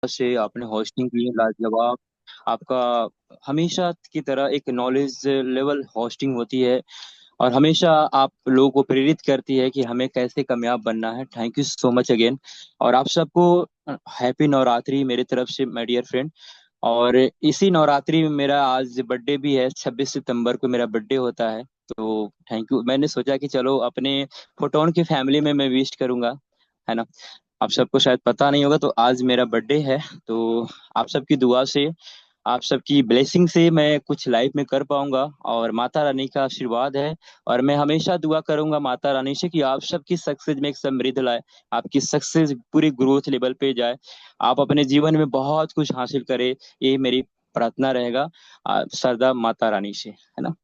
से आपने होस्टिंग की है लाजवाब। आपका हमेशा की तरह एक नॉलेज लेवल होस्टिंग होती है और हमेशा आप लोगों को प्रेरित करती है कि हमें कैसे कामयाब बनना है। Thank you so much again. और आप सबको हैप्पी नवरात्रि मेरी तरफ से माय डियर फ्रेंड। और इसी नवरात्रि में मेरा आज बर्थडे भी है, 26 सितंबर को मेरा बर्थडे होता है। तो थैंक यू, मैंने सोचा कि चलो अपने फोटोन की फैमिली में मैं विश करूंगा, है ना। आप सबको शायद पता नहीं होगा, तो आज मेरा बर्थडे है। तो आप सबकी दुआ से, आप सबकी ब्लेसिंग से मैं कुछ लाइफ में कर पाऊंगा, और माता रानी का आशीर्वाद है। और मैं हमेशा दुआ करूंगा माता रानी से कि आप सबकी सक्सेस में एक समृद्ध लाए, आपकी सक्सेस पूरी ग्रोथ लेवल पे जाए, आप अपने जीवन में बहुत कुछ हासिल करें। ये मेरी प्रार्थना रहेगा सरदा माता रानी से, है ना।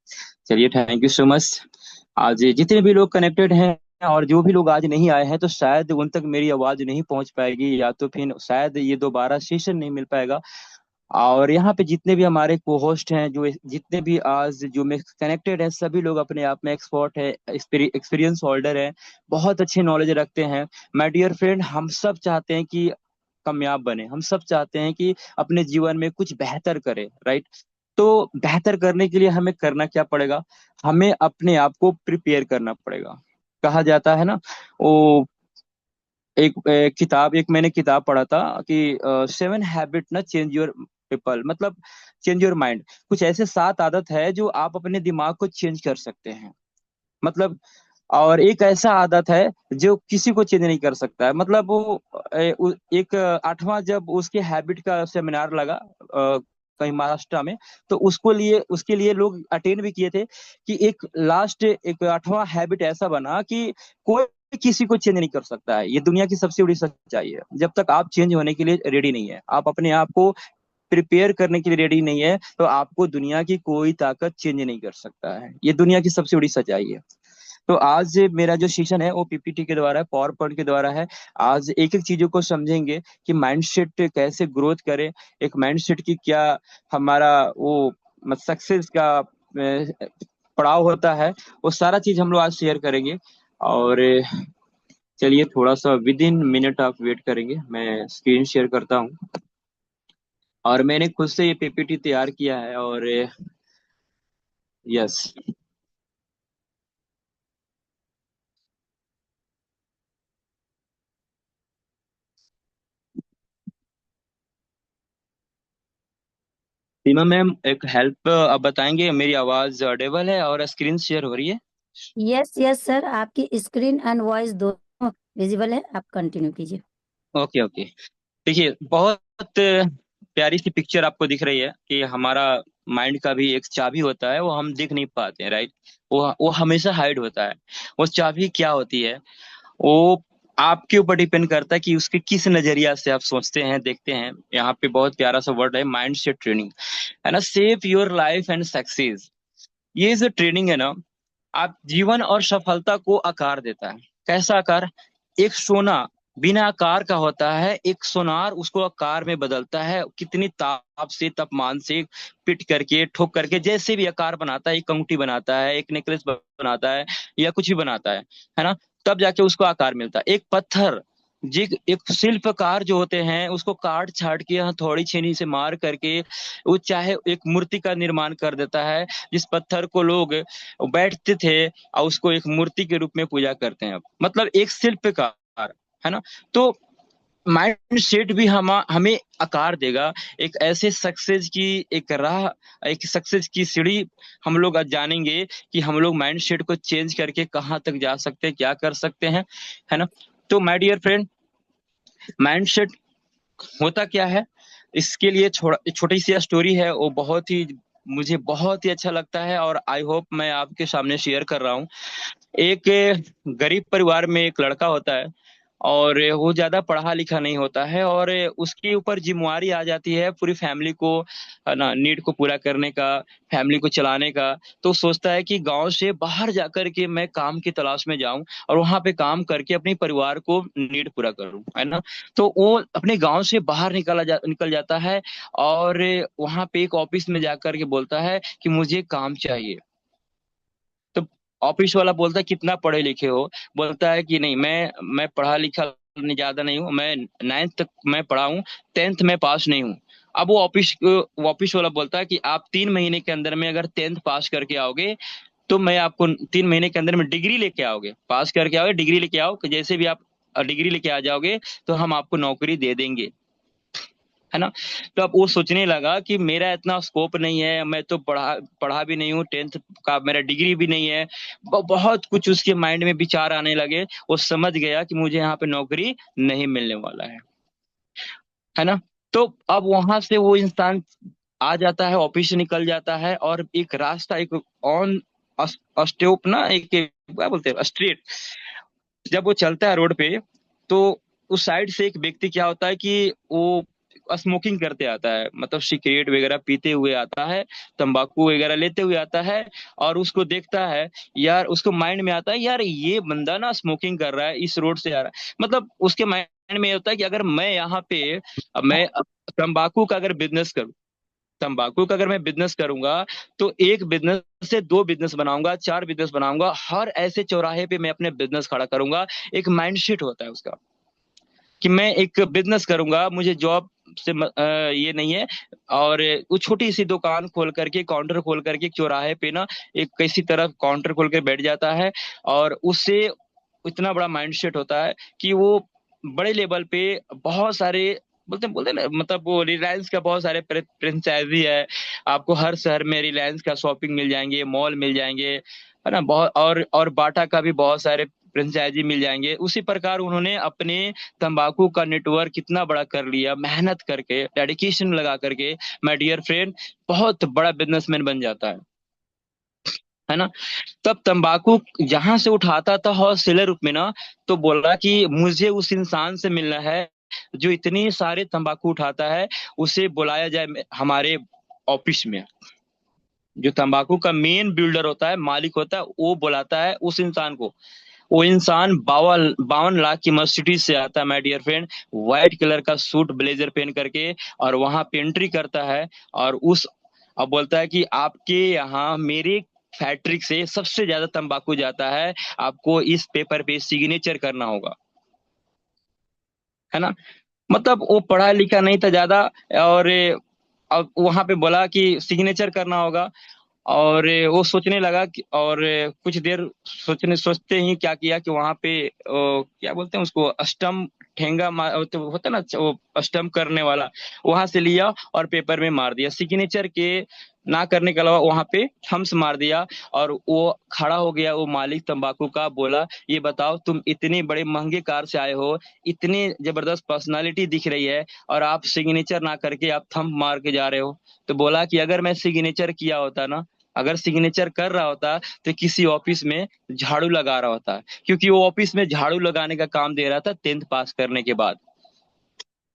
चलिए, थैंक यू सो मच। आज जितने भी लोग कनेक्टेड हैं और जो भी लोग आज नहीं आए हैं, तो शायद उन तक मेरी आवाज नहीं पहुंच पाएगी, या तो फिर शायद ये दोबारा सेशन नहीं मिल पाएगा। और यहाँ पे जितने भी हमारे को होस्ट हैं, जो जितने भी आज जो में कनेक्टेड हैं, सभी लोग अपने आप में एक्सपर्ट है, एक्सपीरियंस होल्डर है, बहुत अच्छे नॉलेज रखते हैं। माय डियर फ्रेंड, हम सब चाहते हैं कि कामयाब बने, हम सब चाहते हैं कि अपने जीवन में कुछ बेहतर करें, राइट। तो बेहतर करने के लिए हमें करना क्या पड़ेगा? हमें अपने आप को प्रिपेयर करना पड़ेगा। कहा जाता है ना, वो एक मैंने किताब पढ़ा था कि 7 हैबिट ना चेंज योर पीपल, मतलब चेंज योर माइंड। कुछ ऐसे 7 आदत है जो आप अपने दिमाग को चेंज कर सकते हैं, मतलब। और एक ऐसा आदत है जो किसी को चेंज नहीं कर सकता है, मतलब वो एक 8वां जब उसके हैबिट का सेमिनार लगा कहीं महाराष्ट्र में, तो उसके लिए लोग अटेंड भी किए थे कि एक 8वां हैबिट ऐसा बना कि कोई किसी को चेंज नहीं कर सकता है। ये दुनिया की सबसे बड़ी सच्चाई है। जब तक आप चेंज होने के लिए रेडी नहीं है, आप अपने आप को प्रिपेयर करने के लिए रेडी नहीं है, तो आपको दुनिया की कोई ताकत चेंज नहीं कर सकता है। ये दुनिया की सबसे बड़ी सच्चाई है। तो आज मेरा जो सेशन है वो पीपीटी के द्वारा है, पावर पॉइंट के द्वारा है। आज एक एक चीजों को समझेंगे कि माइंडसेट कैसे ग्रोथ करे, एक माइंडसेट की क्या हमारा वो सक्सेस का पड़ाव होता है, वो सारा चीज हम लोग आज शेयर करेंगे। और चलिए, थोड़ा सा विद इन मिनट आप वेट करेंगे, मैं स्क्रीन शेयर करता हूँ। और मैंने खुद से ये पीपीटी तैयार किया है। और यस, सीमा मैम एक हेल्प आप बताएंगे, मेरी आवाज ऑडिबल है और स्क्रीन शेयर हो रही है? यस यस सर, आपकी स्क्रीन एंड वॉइस दोनों विजिबल है। आप कंटिन्यू कीजिए। Okay okay. देखिए, बहुत प्यारी सी पिक्चर आपको दिख रही है कि हमारा माइंड का भी एक चाबी होता है, वो हम देख नहीं पाते हैं, राइट। वो हमेशा हाइड होता है। वो चाबी क्या होती है, वो आपके ऊपर डिपेंड करता है कि उसके किस नजरिया से आप सोचते हैं, देखते हैं। यहाँ पे बहुत प्यारा सा वर्ड है, माइंड सेट ट्रेनिंग, है ना। Save your life and success, ये जो ट्रेनिंग है ना, आप जीवन और सफलता को आकार देता है। कैसा आकार? एक सोना बिना आकार का होता है, एक सोनार उसको आकार में बदलता है, कितनी ताप से, तापमान से पिट करके, ठोक करके, जैसे भी आकार बनाता है, एक कंगूठी बनाता है, एक नेकलेस बनाता है, या कुछ भी बनाता है ना। तब जाके उसको आकार मिलता है। एक पत्थर, जी, एक शिल्पकार जो होते हैं, उसको काट छाट के हथौड़ी छेनी से मार करके वो चाहे एक मूर्ति का निर्माण कर देता है। जिस पत्थर को लोग बैठते थे और उसको एक मूर्ति के रूप में पूजा करते हैं, मतलब एक शिल्पकार, है ना। तो माइंड सेट भी हमें आकार देगा, एक ऐसे सक्सेस की एक राह, एक सक्सेस की सीढ़ी हम लोग आज जानेंगे कि हम लोग माइंड सेट को चेंज करके कहाँ तक जा सकते हैं, क्या कर सकते हैं, है ना। तो my dear friend, mindset होता क्या है, इसके लिए छोटी सी स्टोरी है, वो बहुत ही मुझे बहुत ही अच्छा लगता है, और आई होप मैं आपके सामने शेयर कर रहा हूँ। एक गरीब परिवार में एक लड़का होता है, और वो ज्यादा पढ़ा लिखा नहीं होता है, और उसके ऊपर जिम्मेवारी आ जाती है पूरी फैमिली को, है ना, नीड को पूरा करने का, फैमिली को चलाने का। तो सोचता है कि गांव से बाहर जाकर के मैं काम की तलाश में जाऊं, और वहां पे काम करके अपने परिवार को नीड पूरा करूं, है ना। तो वो अपने गांव से बाहर निकल जाता है, और वहां पे एक ऑफिस में जाकर के बोलता है कि मुझे काम चाहिए। तो ऑफिस वाला बोलता है कितना पढ़े लिखे हो? बोलता है कि नहीं, मैं पढ़ा लिखा नहीं, ज्यादा नहीं हूँ मैं, 9th तक मैं पढ़ा हूँ, 10th में पास नहीं हूँ। अब वो ऑफिस वाला बोलता है कि आप 3 महीने के अंदर में अगर 10th पास करके आओगे, तो मैं आपको 3 महीने के अंदर में डिग्री लेके आओगे, पास करके आओगे, डिग्री लेके आओ, कि जैसे भी आप डिग्री लेके आ जाओगे तो हम आपको नौकरी दे देंगे, है ना। तो अब वो सोचने लगा कि मेरा इतना स्कोप नहीं है, मैं तो पढ़ा पढ़ा भी नहीं हूँ, 10th का मेरा डिग्री भी नहीं है। बहुत कुछ उसके माइंड में विचार आने लगे। वो समझ गया कि मुझे यहाँ पे नौकरी नहीं मिलने वाला है ना। तो अब वहां से वो इंसान आ जाता है, ऑफिस से निकल जाता है, और एक रास्ता, एक ऑन स्टॉप ना, एक क्या बोलते हैं, स्ट्रीट, जब वो चलता है रोड पे, तो उस साइड से एक व्यक्ति क्या होता है कि वो स्मोकिंग करते आता है, मतलब सिगरेट वगैरह पीते हुए आता है, तंबाकू वगैरह लेते हुए आता है। और उसको देखता है, यार उसको माइंड में आता है, यार ये बंदा ना स्मोकिंग कर रहा है, इस रोड से आ रहा है, मतलब उसके माइंड में ये होता है कि अगर मैं यहाँ पे, मैं तंबाकू का अगर बिजनेस करूँ, तंबाकू का अगर मैं बिजनेस करूंगा, तो एक बिजनेस से दो बिजनेस बनाऊंगा, चार बिजनेस बनाऊंगा, हर ऐसे चौराहे पे मैं अपने बिजनेस खड़ा करूंगा। एक माइंडसेट होता है उसका, कि मैं एक बिजनेस करूंगा, मुझे जॉब से ये नहीं है। और वो छोटी सी दुकान खोल करके, काउंटर खोल करके, एक चौराहे पे ना, एक किसी तरह काउंटर खोल के बैठ जाता है। और उससे इतना बड़ा माइंडसेट होता है कि वो बड़े लेवल पे बहुत सारे, बोलते बोलते ना, मतलब वो रिलायंस का बहुत सारे फ्रेंचाइजी है, आपको हर शहर में रिलायंस का शॉपिंग मिल जाएंगे, मॉल मिल जाएंगे, है ना, बहुत। और बाटा का भी बहुत सारे फ्रेंचाइजी मिल जाएंगे। उसी प्रकार उन्होंने अपने तंबाकू का नेटवर्क कितना बड़ा कर लिया, मेहनत करके, डेडिकेशन लगा करके, माय डियर फ्रेंड, बहुत बड़ा बिजनेसमैन बन जाता है ना। तब तंबाकू जहां से उठाता था होलसेलर रूप में ना, तो बोला कि मुझे उस इंसान से मिलना है जो इतनी सारे तंबाकू उठाता है, उसे बुलाया जाए हमारे ऑफिस में। जो तंबाकू का मेन बिल्डर होता है, मालिक होता है, वो बुलाता है उस इंसान को। वो इंसान 52 लाख की मर्सिडीज से आता है, my dear friend, white colour का सूट ब्लेजर पहन करके, और वहां पे एंट्री करता है। और उस अब बोलता है कि आपके यहाँ मेरे फैक्ट्री से सबसे ज्यादा तंबाकू जाता है, आपको इस पेपर पे सिग्नेचर करना होगा, है ना। मतलब वो पढ़ा लिखा नहीं था ज्यादा। और अब वहां पे बोला कि सिग्नेचर करना होगा। और वो सोचने लगा कि, और कुछ देर सोचते ही क्या किया कि वहां पे क्या बोलते हैं उसको, स्टम्प, ठेंगा तो होता है ना, वो स्टम्प करने वाला, वहां से लिया और पेपर में मार दिया, सिग्नेचर के ना करने के अलावा वहां पे थम्स मार दिया। और वो खड़ा हो गया, वो मालिक तंबाकू का, बोला, ये बताओ तुम इतनी बड़े महंगे कार से आए हो, इतनी जबरदस्त पर्सनालिटी दिख रही है, और आप सिग्नेचर ना करके आप थंब मार के जा रहे हो। तो बोला कि अगर मैं सिग्नेचर किया होता ना, अगर सिग्नेचर कर रहा होता, तो किसी ऑफिस में झाड़ू लगा रहा होता, क्योंकि वो ऑफिस में झाड़ू लगाने का काम दे रहा था 10th पास करने के बाद।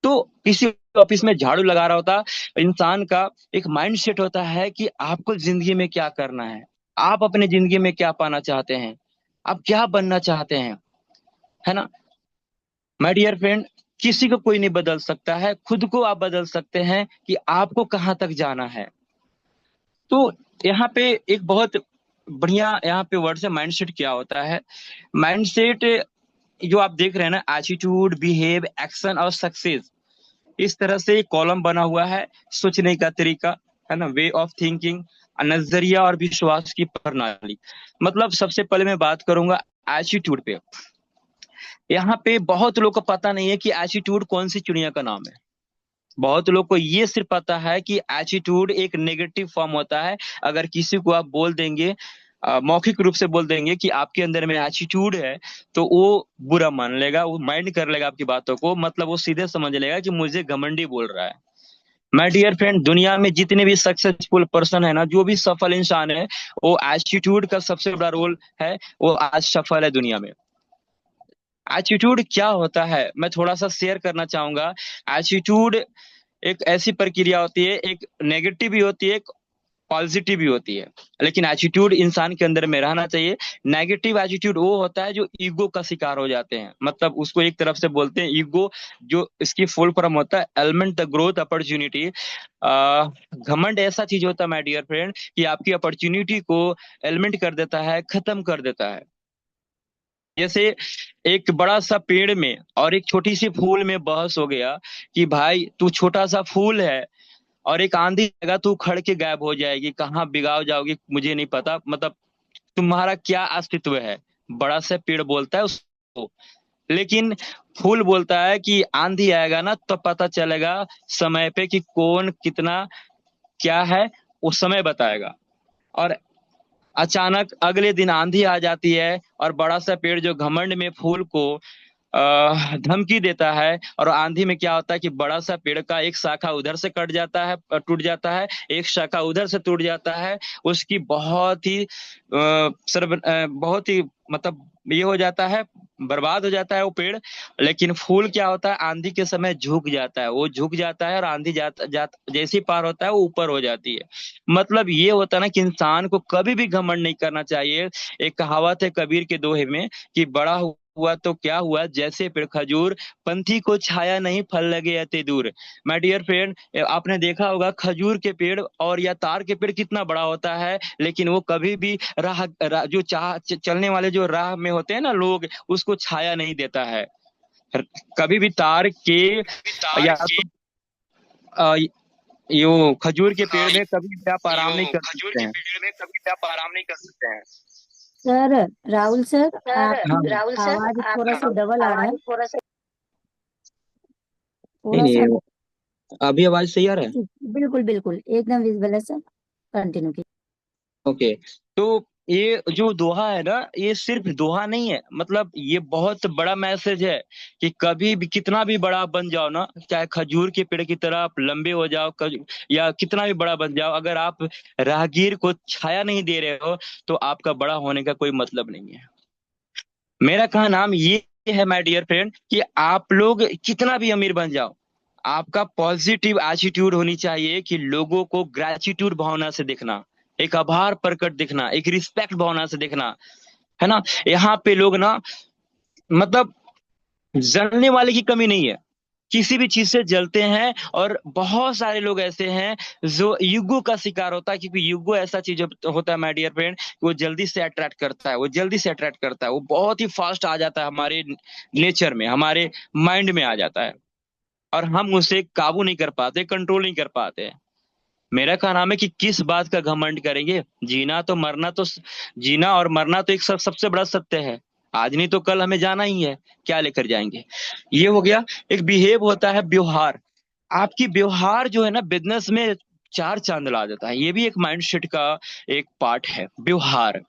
तो किसी ऑफिस में झाड़ू लगा रहा होता। इंसान का एक माइंड सेट होता है कि आपको जिंदगी में क्या करना है, आप अपने जिंदगी में क्या पाना चाहते हैं, आप क्या बनना चाहते हैं, है ना। माय डियर फ्रेंड, किसी को कोई नहीं बदल सकता है, खुद को आप बदल सकते हैं कि आपको कहाँ तक जाना है। तो यहाँ पे एक बहुत बढ़िया यहाँ पे वर्ड है, माइंडसेट क्या होता है। माइंडसेट जो आप देख रहे हैं ना, एटीट्यूड, बिहेव, एक्शन और सक्सेस, इस तरह से एक कॉलम बना हुआ है। सोचने का तरीका, है ना, वे ऑफ थिंकिंग, नजरिया और विश्वास की प्रणाली। मतलब सबसे पहले मैं बात करूंगा एटीट्यूड पे। यहाँ पे बहुत लोग को पता नहीं है कि एटीट्यूड कौन सी चिड़िया का नाम है। बहुत लोग को ये सिर्फ पता है कि एटीट्यूड एक नेगेटिव फॉर्म होता है। अगर किसी को आप बोल देंगे, मौखिक रूप से बोल देंगे कि आपके अंदर में एटीट्यूड है, तो वो बुरा मान लेगा, वो माइंड कर लेगा आपकी बातों को, मतलब वो सीधे समझ लेगा कि मुझे घमंडी बोल रहा है। माय डियर फ्रेंड, दुनिया में जितने भी सक्सेसफुल पर्सन है ना, जो भी सफल इंसान है, वो एटीट्यूड का सबसे बड़ा रोल है, वो आज सफल है दुनिया में। एटीट्यूड क्या होता है, मैं थोड़ा सा शेयर करना चाहूंगा। एटीट्यूड एक ऐसी प्रक्रिया होती है, एक नेगेटिव भी होती है, एक पॉजिटिव भी होती है, लेकिन एटीट्यूड इंसान के अंदर में रहना चाहिए। नेगेटिव एटीट्यूड वो होता है जो ईगो का शिकार हो जाते हैं, मतलब उसको एक तरफ से बोलते हैं ईगो, जो इसकी फुल फॉर्म होता है एलिमेंट द ग्रोथ अपॉर्चुनिटी। घमंड ऐसा चीज होता है माय डियर फ्रेंड, कि आपकी अपॉर्चुनिटी को एलिमेंट कर देता है, खत्म कर देता है। जैसे एक बड़ा सा पेड़ में और एक छोटी सी फूल में बहस हो गया कि भाई तू छोटा सा फूल है और एक आंधी आएगा तू खड़ के गायब हो जाएगी, कहाँ बिगाड़ जाओगी मुझे नहीं पता, मतलब तुम्हारा क्या अस्तित्व है। बड़ा सा पेड़ बोलता है उसको, लेकिन फूल बोलता है कि आंधी आएगा ना तो पता चलेगा समय पे कि कौन कितना क्या है, वो समय बताएगा। और अचानक अगले दिन आंधी आ जाती है और बड़ा सा पेड़ जो घमंड में फूल को धमकी देता है, और आंधी में क्या होता है कि बड़ा सा पेड़ का एक शाखा उधर से कट जाता है, टूट जाता है, एक शाखा उधर से टूट जाता है। उसकी बहुत ही बहुत ही मतलब ये हो जाता है, बर्बाद हो जाता है वो पेड़। लेकिन फूल क्या होता है, आंधी के समय झुक जाता है, वो झुक जाता है और आंधी जैसे ही पार होता है वो ऊपर हो जाती है। मतलब ये होता है ना कि इंसान को कभी भी घमंड नहीं करना चाहिए। एक कहावत है कबीर के दोहे में कि बड़ा हुआ तो क्या हुआ जैसे पेड़ खजूर, पंथी को छाया नहीं फल लगे अति दूर। माय डियर फ्रेंड, आपने देखा होगा खजूर के पेड़ और या तार के पेड़ कितना बड़ा होता है, लेकिन वो कभी भी जो चलने वाले जो राह में होते हैं ना लोग, उसको छाया नहीं देता है। कभी भी तार के या तो अ, यो खजूर के पेड़ में कभी भी आप आराम नहीं कर खजूर सकते के हैं। पेड़ में कभी भी आप आराम नहीं कर सकते हैं। सर, राहुल सर, सर, आपकी हाँ। राहुल सर, आवाज थोड़ा सा आपकी डबल आ रहा है। आवाज थोड़ा सा नहीं थोड़ा सा। नहीं, अभी आवाज सही आ रहा है। ठीक, बिल्कुल बिल्कुल एकदम विजिबल है सर। कंटिन्यू कीजिए। ओके। तो ये जो दोहा है ना, ये सिर्फ दोहा नहीं है, मतलब ये बहुत बड़ा मैसेज है कि कभी भी कितना भी बड़ा बन जाओ ना, चाहे खजूर के पेड़ की तरह आप लंबे हो जाओ, या कितना भी बड़ा बन जाओ, अगर आप राहगीर को छाया नहीं दे रहे हो तो आपका बड़ा होने का कोई मतलब नहीं है। मेरा कहना नाम ये है माय डियर फ्रेंड कि आप लोग कितना भी अमीर बन जाओ, आपका पॉजिटिव एटीट्यूड होनी चाहिए कि लोगों को ग्रेटिट्यूड भावना से देखना, एक आभार प्रकट दिखना, एक रिस्पेक्ट भावना से देखना, है ना। यहाँ पे लोग ना, मतलब जलने वाले की कमी नहीं है, किसी भी चीज से जलते हैं। और बहुत सारे लोग ऐसे हैं जो युगो का शिकार होता है, क्योंकि युगो ऐसा चीज होता है माय डियर फ्रेंड, वो जल्दी से अट्रैक्ट करता है, वो जल्दी से अट्रैक्ट करता है, वो बहुत ही फास्ट आ जाता है हमारे नेचर में, हमारे माइंड में आ जाता है, और हम उसे काबू नहीं कर पाते, कंट्रोल नहीं कर पाते। मेरा कहना नाम है कि किस बात का घमंड करेंगे। जीना और मरना तो एक सबसे बड़ा सत्य है। आज नहीं तो कल हमें जाना ही है, क्या लेकर जाएंगे। ये हो गया। एक बिहेव होता है, व्यवहार। आपकी व्यवहार जो है ना बिजनेस में चार चांद ला देता है, ये भी एक माइंडसेट का एक पार्ट है, व्यवहार।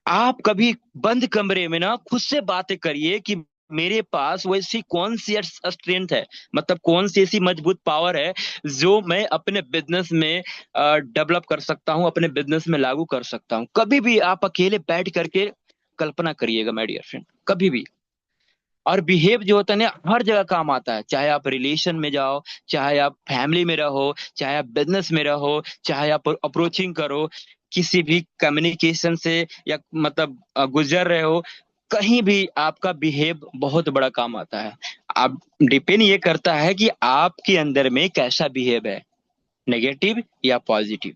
आप कभी बंद कमरे में ना खुद से बातें करिए कि मेरे पास वैसी कौन सी स्ट्रेंथ है, मतलब कौन सी ऐसी मजबूत पावर है जो मैं अपने बिजनेस में डेवलप कर सकता हूं, अपने बिजनेस में लागू कर सकता हूं। कभी भी आप अकेले बैठ करके कल्पना करिएगा माय डियर फ्रेंड, कभी भी। और बिहेव जो होता है ना हर जगह काम आता है, चाहे आप रिलेशन में जाओ, चाहे आप फैमिली में रहो, चाहे आप बिजनेस में रहो, चाहे आप अप्रोचिंग करो, किसी भी कम्युनिकेशन से या मतलब गुजर रहे हो, कहीं भी आपका बिहेव बहुत बड़ा काम आता है। आप डिपेंड ये करता है कि आपके अंदर में कैसा बिहेव है, नेगेटिव या पॉजिटिव,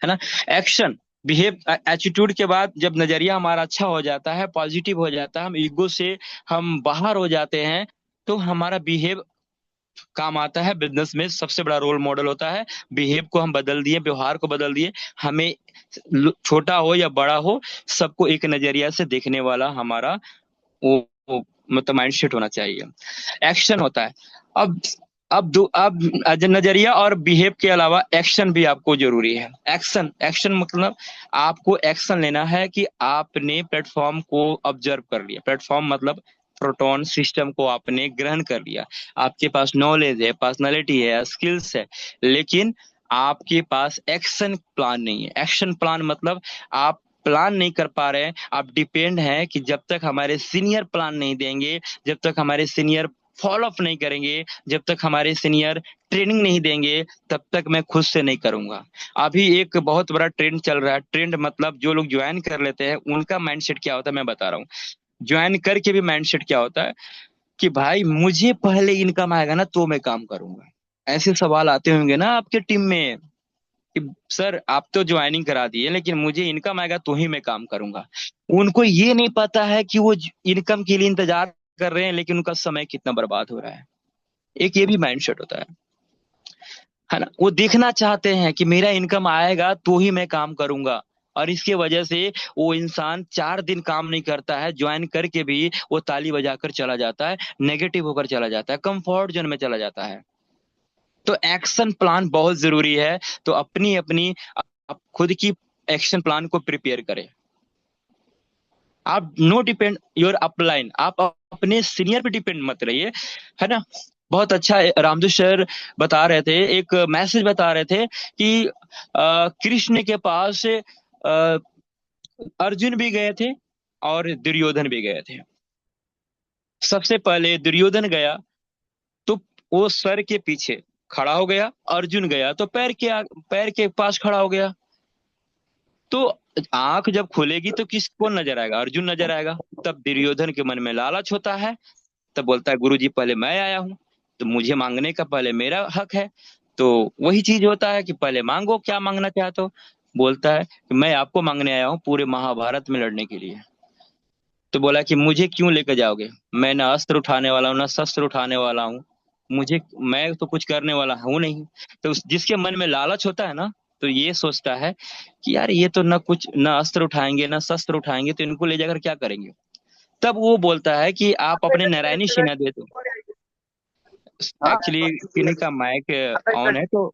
है ना। एक्शन, बिहेव, एटीट्यूड के बाद जब नजरिया हमारा अच्छा हो जाता है, पॉजिटिव हो जाता है, हम ईगो से हम बाहर हो जाते हैं, तो हमारा बिहेव काम आता है। बिजनेस में सबसे बड़ा रोल मॉडल होता है। बिहेव को हम बदल दिए, व्यवहार को बदल दिए, हमें छोटा हो या बड़ा हो, सबको एक नजरिया से देखने वाला हमारा वो मतलब माइंडसेट होना चाहिए। एक्शन होता है। अब अब नजरिया और बिहेव के अलावा एक्शन भी आपको जरूरी है। एक्शन, एक्शन मतलब आपको एक्शन लेना है कि आपने प्लेटफॉर्म को ऑब्जर्व कर लिया, प्लेटफॉर्म मतलब प्रोटॉन सिस्टम को आपने ग्रहण कर लिया, आपके पास नॉलेज है, पर्सनालिटी है, स्किल्स है, लेकिन आपके पास एक्शन प्लान नहीं है। एक्शन प्लान मतलब आप प्लान नहीं कर पा रहे हैं, आप डिपेंड हैं कि जब तक हमारे सीनियर प्लान नहीं देंगे, जब तक हमारे सीनियर फॉलो अप नहीं करेंगे, जब तक हमारे सीनियर ट्रेनिंग नहीं देंगे, तब तक मैं खुद से नहीं करूंगा। अभी एक बहुत बड़ा ट्रेंड चल रहा है, ट्रेंड मतलब जो लोग ज्वाइन कर लेते हैं उनका माइंडसेट क्या होता है मैं बता रहा हूँ। ज्वाइन करके भी माइंडसेट क्या होता है कि भाई मुझे पहले इनकम आएगा ना तो मैं काम करूंगा। ऐसे सवाल आते होंगे ना आपके टीम में, कि सर आप तो ज्वाइनिंग करा दिए, लेकिन मुझे इनकम आएगा तो ही मैं काम करूंगा। उनको ये नहीं पता है कि वो इनकम के लिए इंतजार कर रहे हैं, लेकिन उनका समय कितना बर्बाद हो रहा है। एक ये भी माइंडसेट होता है ना। वो देखना चाहते हैं कि मेरा इनकम आएगा तो ही मैं काम करूंगा, और इसके वजह से वो इंसान 4 दिन काम नहीं करता है, ज्वाइन करके भी वो ताली बजाकर चला जाता है, नेगेटिव होकर चला जाता है, कंफर्ट जोन में चला जाता है। तो एक्शन प्लान बहुत जरूरी है। तो अपनी अपनी आप खुद की एक्शन प्लान को प्रिपेयर करें। आप नो डिपेंड योर अपलाइन, आप अपने सीनियर पे डिपेंड मत रहिए, है ना। बहुत अच्छा रामदू सर बता रहे थे, एक मैसेज बता रहे थे कि कृष्ण के पास अर्जुन भी गए थे और दुर्योधन भी गए थे। सबसे पहले दुर्योधन गया तो वो सर के पीछे खड़ा हो गया, अर्जुन गया तो पैर के पास खड़ा हो गया। तो आंख जब खुलेगी तो किस कौन नजर आएगा? अर्जुन नजर आएगा। तब दुर्योधन के मन में लालच होता है, तब बोलता है गुरुजी पहले मैं आया हूं, तो मुझे मांगने का पहले मेरा हक है। तो वही चीज होता है कि पहले मांगो, क्या मांगना चाहते हो। बोलता है कि मैं आपको मांगने आया हूँ पूरे महाभारत में लड़ने के लिए। तो बोला कि मुझे क्यों लेकर जाओगे? मैं ना अस्त्र उठाने वाला हूँ ना शस्त्र उठाने वाला हूँ, मुझे मैं तो कुछ करने वाला हूँ नहीं। तो जिसके मन में लालच होता है ना, तो ये सोचता है कि यार ये तो ना कुछ ना अस्त्र उठाएंगे ना शस्त्र उठाएंगे, तो इनको ले जाकर क्या करेंगे। तब वो बोलता है कि आप अपने नारायणी सेना दे दो। एक्चुअली किन्हीं का माइक ऑन है, तो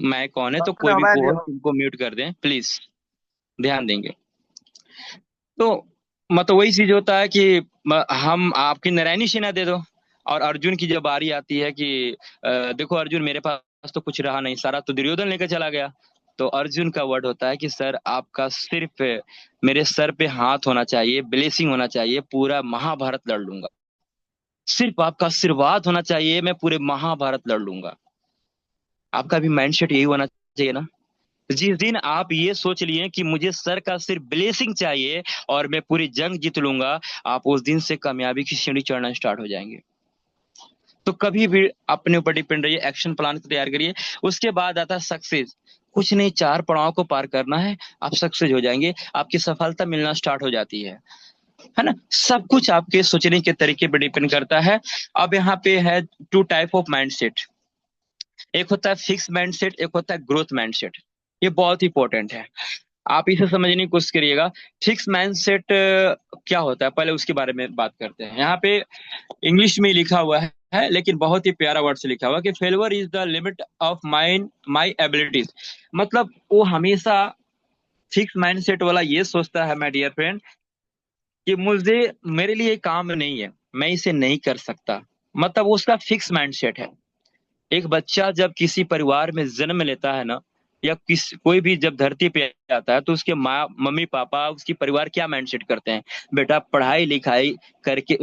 माइक ऑन है, तो कोई भी वो है उनको म्यूट कर दें प्लीज, ध्यान देंगे। तो मतलब वही चीज होता है कि हम आपकी नारायणी सेना दे दो। और अर्जुन की जब बारी आती है कि देखो अर्जुन मेरे पास तो कुछ रहा नहीं, सारा तो दुर्योधन लेकर चला गया। तो अर्जुन का वर्ड होता है कि सर आपका सिर्फ मेरे सर पे हाथ होना चाहिए, ब्लेसिंग होना चाहिए, पूरा महाभारत लड़ लूंगा। सिर्फ आपका आशीर्वाद होना चाहिए, मैं पूरे महाभारत लड़ लूंगा। आपका भी माइंडसेट यही होना चाहिए ना। जिस दिन आप ये सोच लिए कि मुझे सर का सिर्फ ब्लेसिंग चाहिए और मैं पूरी जंग जीत लूंगा, आप उस दिन से कामयाबी की सीढ़ी चढ़ना स्टार्ट हो जाएंगे। तो कभी भी अपने ऊपर डिपेंड रहिए, एक्शन प्लान को तैयार करिए। उसके बाद आता है सक्सेस। कुछ नहीं, 4 पड़ाव को पार करना है, आप सक्सेस हो जाएंगे, आपकी सफलता मिलना स्टार्ट हो जाती है ना। सब कुछ आपके सोचने के तरीके पर डिपेंड करता है। अब यहाँ पे है 2 टाइप ऑफ माइंडसेट। एक होता है फिक्स माइंडसेट, एक होता है ग्रोथ माइंडसेट। ये बहुत इंपॉर्टेंट है, आप इसे समझने की कोशिश करिएगा। फिक्स माइंडसेट क्या होता है, पहले उसके बारे में बात करते हैं। यहाँ पे इंग्लिश में लिखा हुआ है, लेकिन बहुत ही प्यारा वर्ड से लिखा हुआ है कि failure is the limit of mind my abilities. मतलब वो हमेशा फिक्स माइंडसेट वाला ये सोचता है, माय डियर फ्रेंड, कि मुझे मेरे लिए काम नहीं है, मैं इसे नहीं कर सकता। मतलब उसका फिक्स माइंडसेट है। एक बच्चा जब किसी परिवार में जन्म लेता है ना, या कोई भी जब धरती पे आता है, तो उसके माँ मम्मी पापा उसकी परिवार क्या माइंडसेट करते हैं? बेटा पढ़ाई लिखाई करके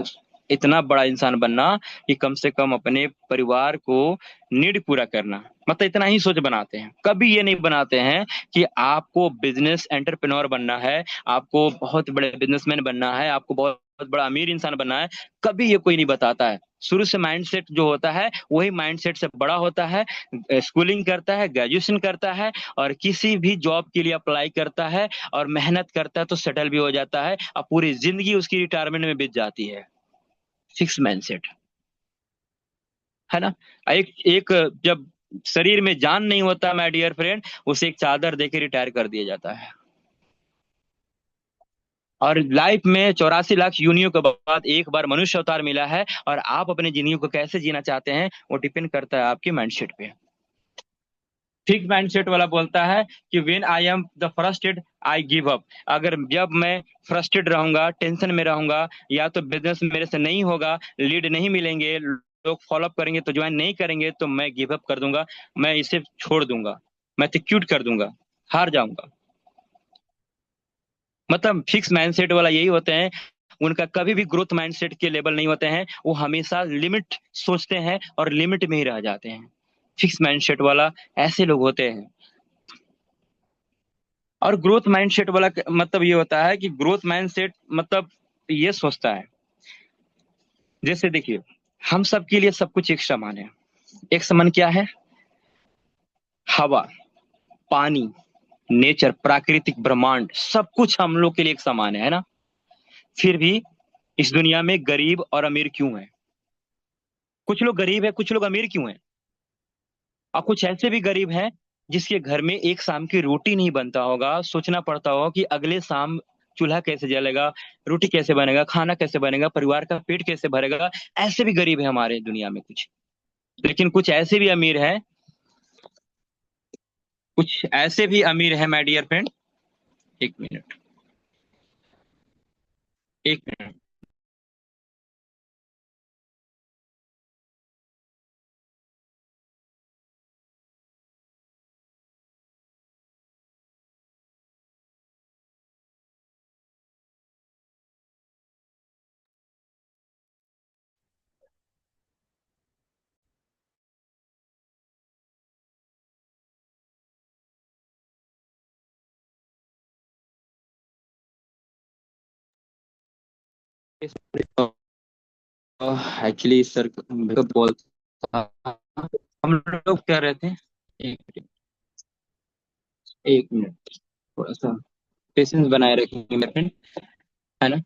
इतना बड़ा इंसान बनना कि कम से कम अपने परिवार को नीड पूरा करना। मतलब इतना ही सोच बनाते हैं, कभी ये नहीं बनाते हैं कि आपको बिजनेस एंटरप्रेन्योर बनना है, आपको बहुत बड़े बिजनेसमैन बनना है, आपको बहुत बहुत बड़ा अमीर इंसान बनना है। कभी ये कोई नहीं बताता है। शुरू से माइंडसेट जो होता है वही माइंडसेट से बड़ा होता है। स्कूलिंग करता है, ग्रेजुएशन करता है, और किसी भी जॉब के लिए अप्लाई करता है और मेहनत करता है, तो सेटल भी हो जाता है, और पूरी जिंदगी उसकी रिटायरमेंट में बीत जाती है। फिक्स माइंडसेट, है ना। एक एक जब शरीर में जान नहीं होता माय डियर फ्रेंड, उसे एक चादर देके रिटायर कर दिया जाता है। और लाइफ में 84 लाख योनियों के बाद एक बार मनुष्य अवतार मिला है, और आप अपनी जिंदगी को कैसे जीना चाहते हैं वो डिपेंड करता है आपके माइंडसेट पे। फिक्स माइंडसेट वाला बोलता है कि when I am the frustrated I give up. अगर जब मैं फ्रस्ट्रेट रहूंगा, टेंशन में रहूंगा, या तो बिजनेस मेरे से नहीं होगा, लीड नहीं मिलेंगे, लोग फॉलोअप करेंगे तो ज्वाइन नहीं करेंगे, तो मैं गिव अप कर दूंगा, मैं इसे छोड़ दूंगा, मैं तो क्यूट कर दूंगा, हार जाऊंगा। मतलब फिक्स माइंडसेट वाला यही होते हैं, उनका कभी भी ग्रोथ माइंडसेट के लेवल नहीं होते हैं, वो हमेशा लिमिट सोचते हैं और लिमिट में ही रह जाते हैं। फिक्स माइंडसेट वाला ऐसे लोग होते हैं। और ग्रोथ माइंडसेट वाला मतलब ये होता है कि ग्रोथ माइंडसेट मतलब ये सोचता है, जैसे देखिए हम सब के लिए सब कुछ एक समान है। एक समान क्या है? हवा, पानी, नेचर, प्राकृतिक ब्रह्मांड, सब कुछ हम लोग के लिए एक समान है ना। फिर भी इस दुनिया में गरीब और अमीर क्यों है? कुछ लोग गरीब है, कुछ लोग अमीर क्यों है? और कुछ ऐसे भी गरीब हैं जिसके घर में एक शाम की रोटी नहीं बनता होगा, सोचना पड़ता होगा कि अगले शाम चूल्हा कैसे जलेगा, रोटी कैसे बनेगा, खाना कैसे बनेगा, परिवार का पेट कैसे भरेगा। ऐसे भी गरीब है हमारे दुनिया में कुछ। लेकिन कुछ ऐसे भी अमीर हैं, कुछ ऐसे भी अमीर हैं माय डियर फ्रेंड। एक मिनट, एक मिनट। एक्चुअली सर बोल, हम लोग क्या रहते हैं। एक एक मिनट, थोड़ा सा पेशेंस बनाए रखेंगे मेरे फ्रेंड, है ना।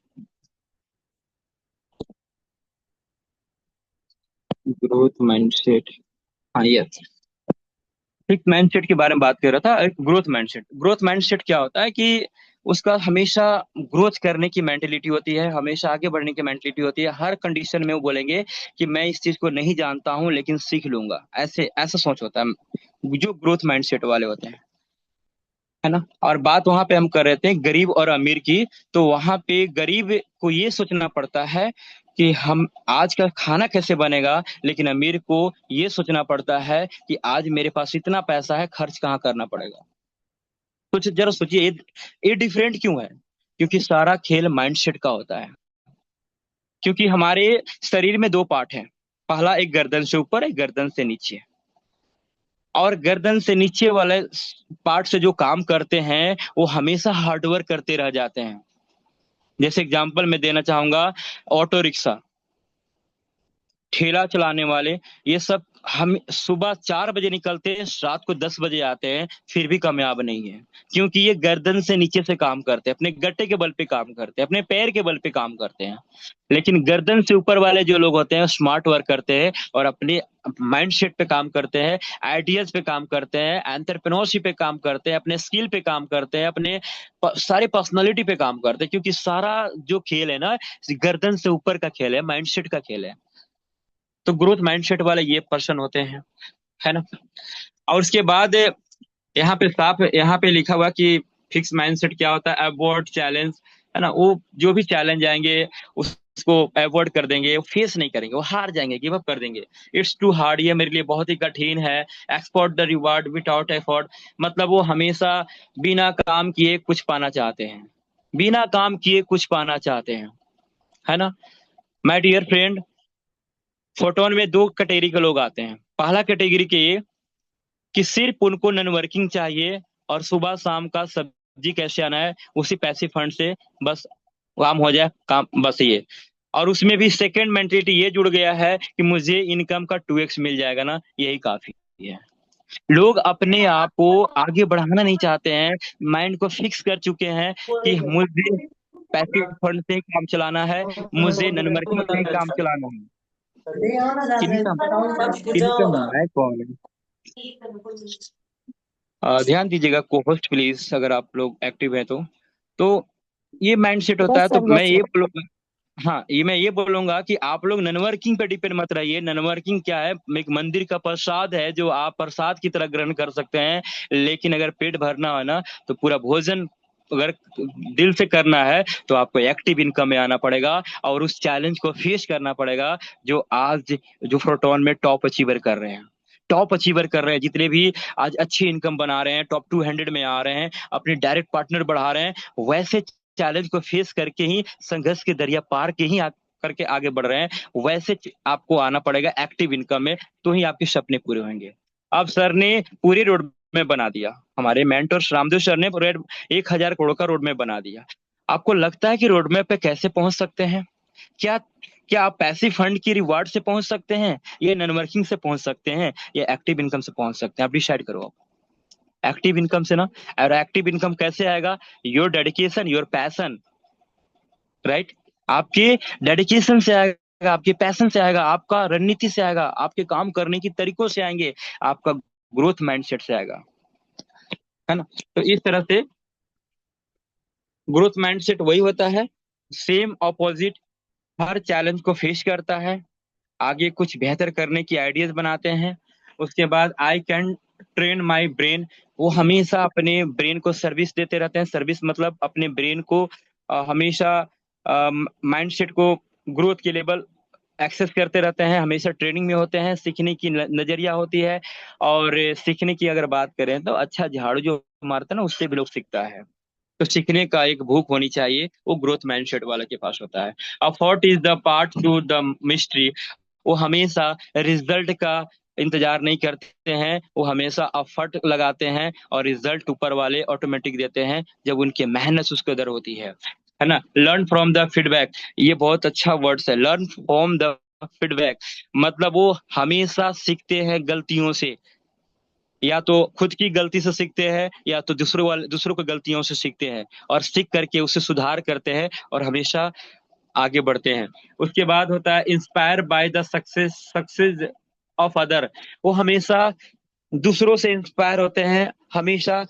ग्रोथ माइंडसेट, हाँ यस। एक माइंडसेट के बारे में बात कर रहा था। एक ग्रोथ माइंडसेट, ग्रोथ माइंडसेट क्या होता है कि उसका हमेशा ग्रोथ करने की मेंटेलिटी होती है, हमेशा आगे बढ़ने की मेंटेलिटी होती है। हर कंडीशन में वो बोलेंगे कि मैं इस चीज को नहीं जानता हूँ लेकिन सीख लूंगा, ऐसे ऐसा सोच होता है जो ग्रोथ माइंडसेट वाले होते हैं, है ना। और बात वहां पे हम कर रहे थे गरीब और अमीर की। तो वहां पे गरीब को ये सोचना पड़ता है कि हम आज का खाना कैसे बनेगा, लेकिन अमीर को ये सोचना पड़ता है कि आज मेरे पास इतना पैसा है, खर्च कहाँ करना पड़ेगा। कुछ जरा सोचिए, ये डिफरेंट क्यों है? क्योंकि सारा खेल माइंडसेट का होता है। क्योंकि हमारे शरीर में दो पार्ट हैं, पहला एक गर्दन से ऊपर, एक गर्दन से नीचे। और गर्दन से नीचे वाले पार्ट से जो काम करते हैं वो हमेशा हार्डवर्क करते रह जाते हैं। जैसे एग्जांपल मैं देना चाहूंगा, ऑटो रिक्शा, ठेला चलाने वाले, ये सब हम सुबह 4 बजे निकलते हैं, रात को 10 बजे आते हैं, फिर भी कामयाब नहीं है। क्योंकि ये गर्दन से नीचे से काम करते हैं, अपने गट्टे के बल पे काम करते हैं, अपने पैर के बल पे काम करते हैं। लेकिन गर्दन से ऊपर वाले जो लोग होते हैं स्मार्ट वर्क करते हैं और अपने माइंड सेट पे काम करते हैं, आइडियाज पे काम करते हैं, एंटरप्रेन्योरशिप पे काम करते हैं, अपने स्किल पे काम करते हैं, अपने सारे पर्सनालिटी पे काम करते हैं। क्योंकि सारा जो खेल है ना, गर्दन से ऊपर का खेल है, माइंडसेट का खेल है। तो ग्रोथ माइंडसेट वाले ये पर्सन होते हैं, है ना। और उसके बाद यहाँ पे साफ यहाँ पे लिखा हुआ कि फिक्स माइंडसेट क्या होता है, अवॉइड चैलेंज, है ना। वो जो भी चैलेंज आएंगे उसको अवॉइड कर देंगे, फेस नहीं करेंगे, वो हार जाएंगे, गिव अप कर देंगे। इट्स टू हार्ड, ये मेरे लिए बहुत ही कठिन है। Export the reward without effort, मतलब वो हमेशा बिना काम किए कुछ पाना चाहते हैं, बिना काम किए कुछ पाना चाहते हैं, है ना। माय डियर फ्रेंड, फोटोन में दो कैटेगरी के लोग आते हैं। पहला कैटेगरी के ये कि सिर्फ उनको नन वर्किंग चाहिए और सुबह शाम का सब्जी कैसे आना है उसी पैसिव फंड से बस काम हो जाए, काम बस ये। और उसमें भी सेकंड मेंटेलिटी ये जुड़ गया है कि मुझे इनकम का 2x मिल जाएगा ना, यही काफी है। लोग अपने आप को आगे बढ़ाना नहीं चाहते हैं, माइंड को फिक्स कर चुके हैं कि मुझे पैसिव फंड से ही काम चलाना है, मुझे नन वर्किंग से ही काम चलाना है। इनकम है कौन है? ध्यान दीजिएगा को होस्ट प्लीज, अगर आप लोग एक्टिव हैं तो ये माइंडसेट होता यस है। तो सर, मैं यस ये सर। बोलूंगा, हाँ ये मैं ये बोलूंगा कि आप लोग ननवर्किंग पे डिपेंड मत रहिए। ननवर्किंग क्या है, एक मंदिर का प्रसाद है जो आप प्रसाद की तरह ग्रहण कर सकते हैं। लेकिन अगर पेट भरना हो ना, तो पूरा भोजन अगर दिल से करना है तो आपको एक्टिव इनकम में आना पड़ेगा और उस चैलेंज को फेस करना पड़ेगा। जो आज जो प्रोटोन में टॉप अचीवर कर रहे हैं, टॉप अचीवर कर रहे हैं, जितने भी आज अच्छी इनकम बना रहे हैं, टॉप 200 में आ रहे हैं, अपने डायरेक्ट पार्टनर बढ़ा रहे हैं, वैसे चैलेंज को फेस करके ही, संघर्ष के दरिया पार के ही करके आगे बढ़ रहे हैं, वैसे आपको आना पड़ेगा एक्टिव इनकम में, तो ही आपके सपने पूरे होंगे। अब सर ने पूरी रोड में बना दिया, हमारे मेंटोर रामदेव सर ने पूरे 1,000 करोड़ का रोड मैप बना दिया। आपको लगता है कि रोड मैप पे कैसे पहुंच सकते हैं? क्या क्या आप पैसिव फंड की रिवार्ड से पहुंच सकते हैं, ये नन वर्किंग से पहुंच सकते हैं, या एक्टिव इनकम से पहुंच सकते हैं? आप डिसाइड करो। एक्टिव इनकम से ना। और एक्टिव इनकम कैसे आएगा? Your dedication, your passion, right. आपके डेडिकेशन से आएगा, आपके पैशन से आएगा, आपका रणनीति से आएगा, आपके काम करने की तरीकों से आएंगे, आपका ग्रोथ माइंडसेट से आएगा, है ना। तो इस तरह से ग्रोथ माइंडसेट वही होता है, सेम ऑपोजिट, हर चैलेंज को फेस करता है, आगे कुछ बेहतर करने की आइडियाज बनाते हैं। उसके बाद I can train my brain, वो हमेशा अपने ब्रेन को सर्विस देते रहते हैं। सर्विस मतलब अपने ब्रेन को हमेशा माइंडसेट को ग्रोथ के लेवल एक्सेस करते रहते हैं, हमेशा ट्रेनिंग में होते हैं, सीखने की नजरिया होती है। और सीखने की अगर बात करें तो अच्छा झाड़ू जो मारता है ना, उससे भी लोग सीखता है। तो सीखने का एक भूख होनी चाहिए, वो ग्रोथ माइंडसेट वाला के पास होता है। Effort is the part two the mystery, वो हमेशा रिजल्ट का इंतजार नहीं करते हैं, वो हमेशा एफर्ट लगाते हैं और रिजल्ट ऊपर वाले ऑटोमेटिक देते हैं जब उनकी मेहनत उसके अंदर होती है ना। लर्न फ्रॉम द फीडबैक, ये बहुत अच्छा वर्ड्स है, लर्न फ्रॉम द फीडबैक। मतलब वो हमेशा सीखते हैं गलतियों से, या तो खुद की गलती से सीखते हैं या तो दूसरों की गलतियों से सीखते हैं, और सीख करके उसे सुधार करते हैं और हमेशा आगे बढ़ते हैं। उसके बाद होता है inspire by the success of other, वो हमेशा दूसरों से इंस्पायर होते हैं, हमेशा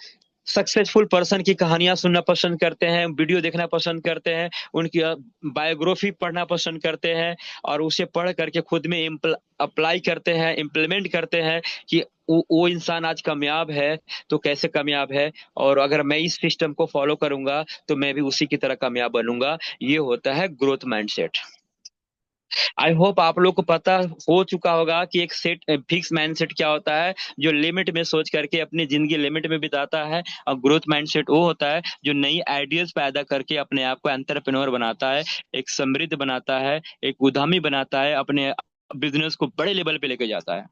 सक्सेसफुल पर्सन की कहानियां सुनना पसंद करते हैं, वीडियो देखना पसंद करते हैं, उनकी बायोग्राफी पढ़ना पसंद करते हैं, और उसे पढ़ करके खुद में अप्लाई करते हैं, इम्प्लीमेंट करते हैं कि वो इंसान आज कामयाब है तो कैसे कामयाब है, और अगर मैं इस सिस्टम को फॉलो करूंगा तो मैं भी उसी की तरह कामयाब बनूंगा। ये होता है ग्रोथ माइंडसेट। आई होप आप लोग को पता हो चुका होगा कि एक सेट फिक्स माइंडसेट क्या होता है, जो लिमिट में सोच करके अपनी जिंदगी लिमिट में बिताता है। और ग्रोथ माइंडसेट वो होता है जो नई आइडियाज पैदा करके अपने आप को एंटरप्रेन्योर बनाता है, एक समृद्ध बनाता है, एक उद्यमी बनाता है, अपने बिजनेस को बड़े लेवल पे लेके जाता है।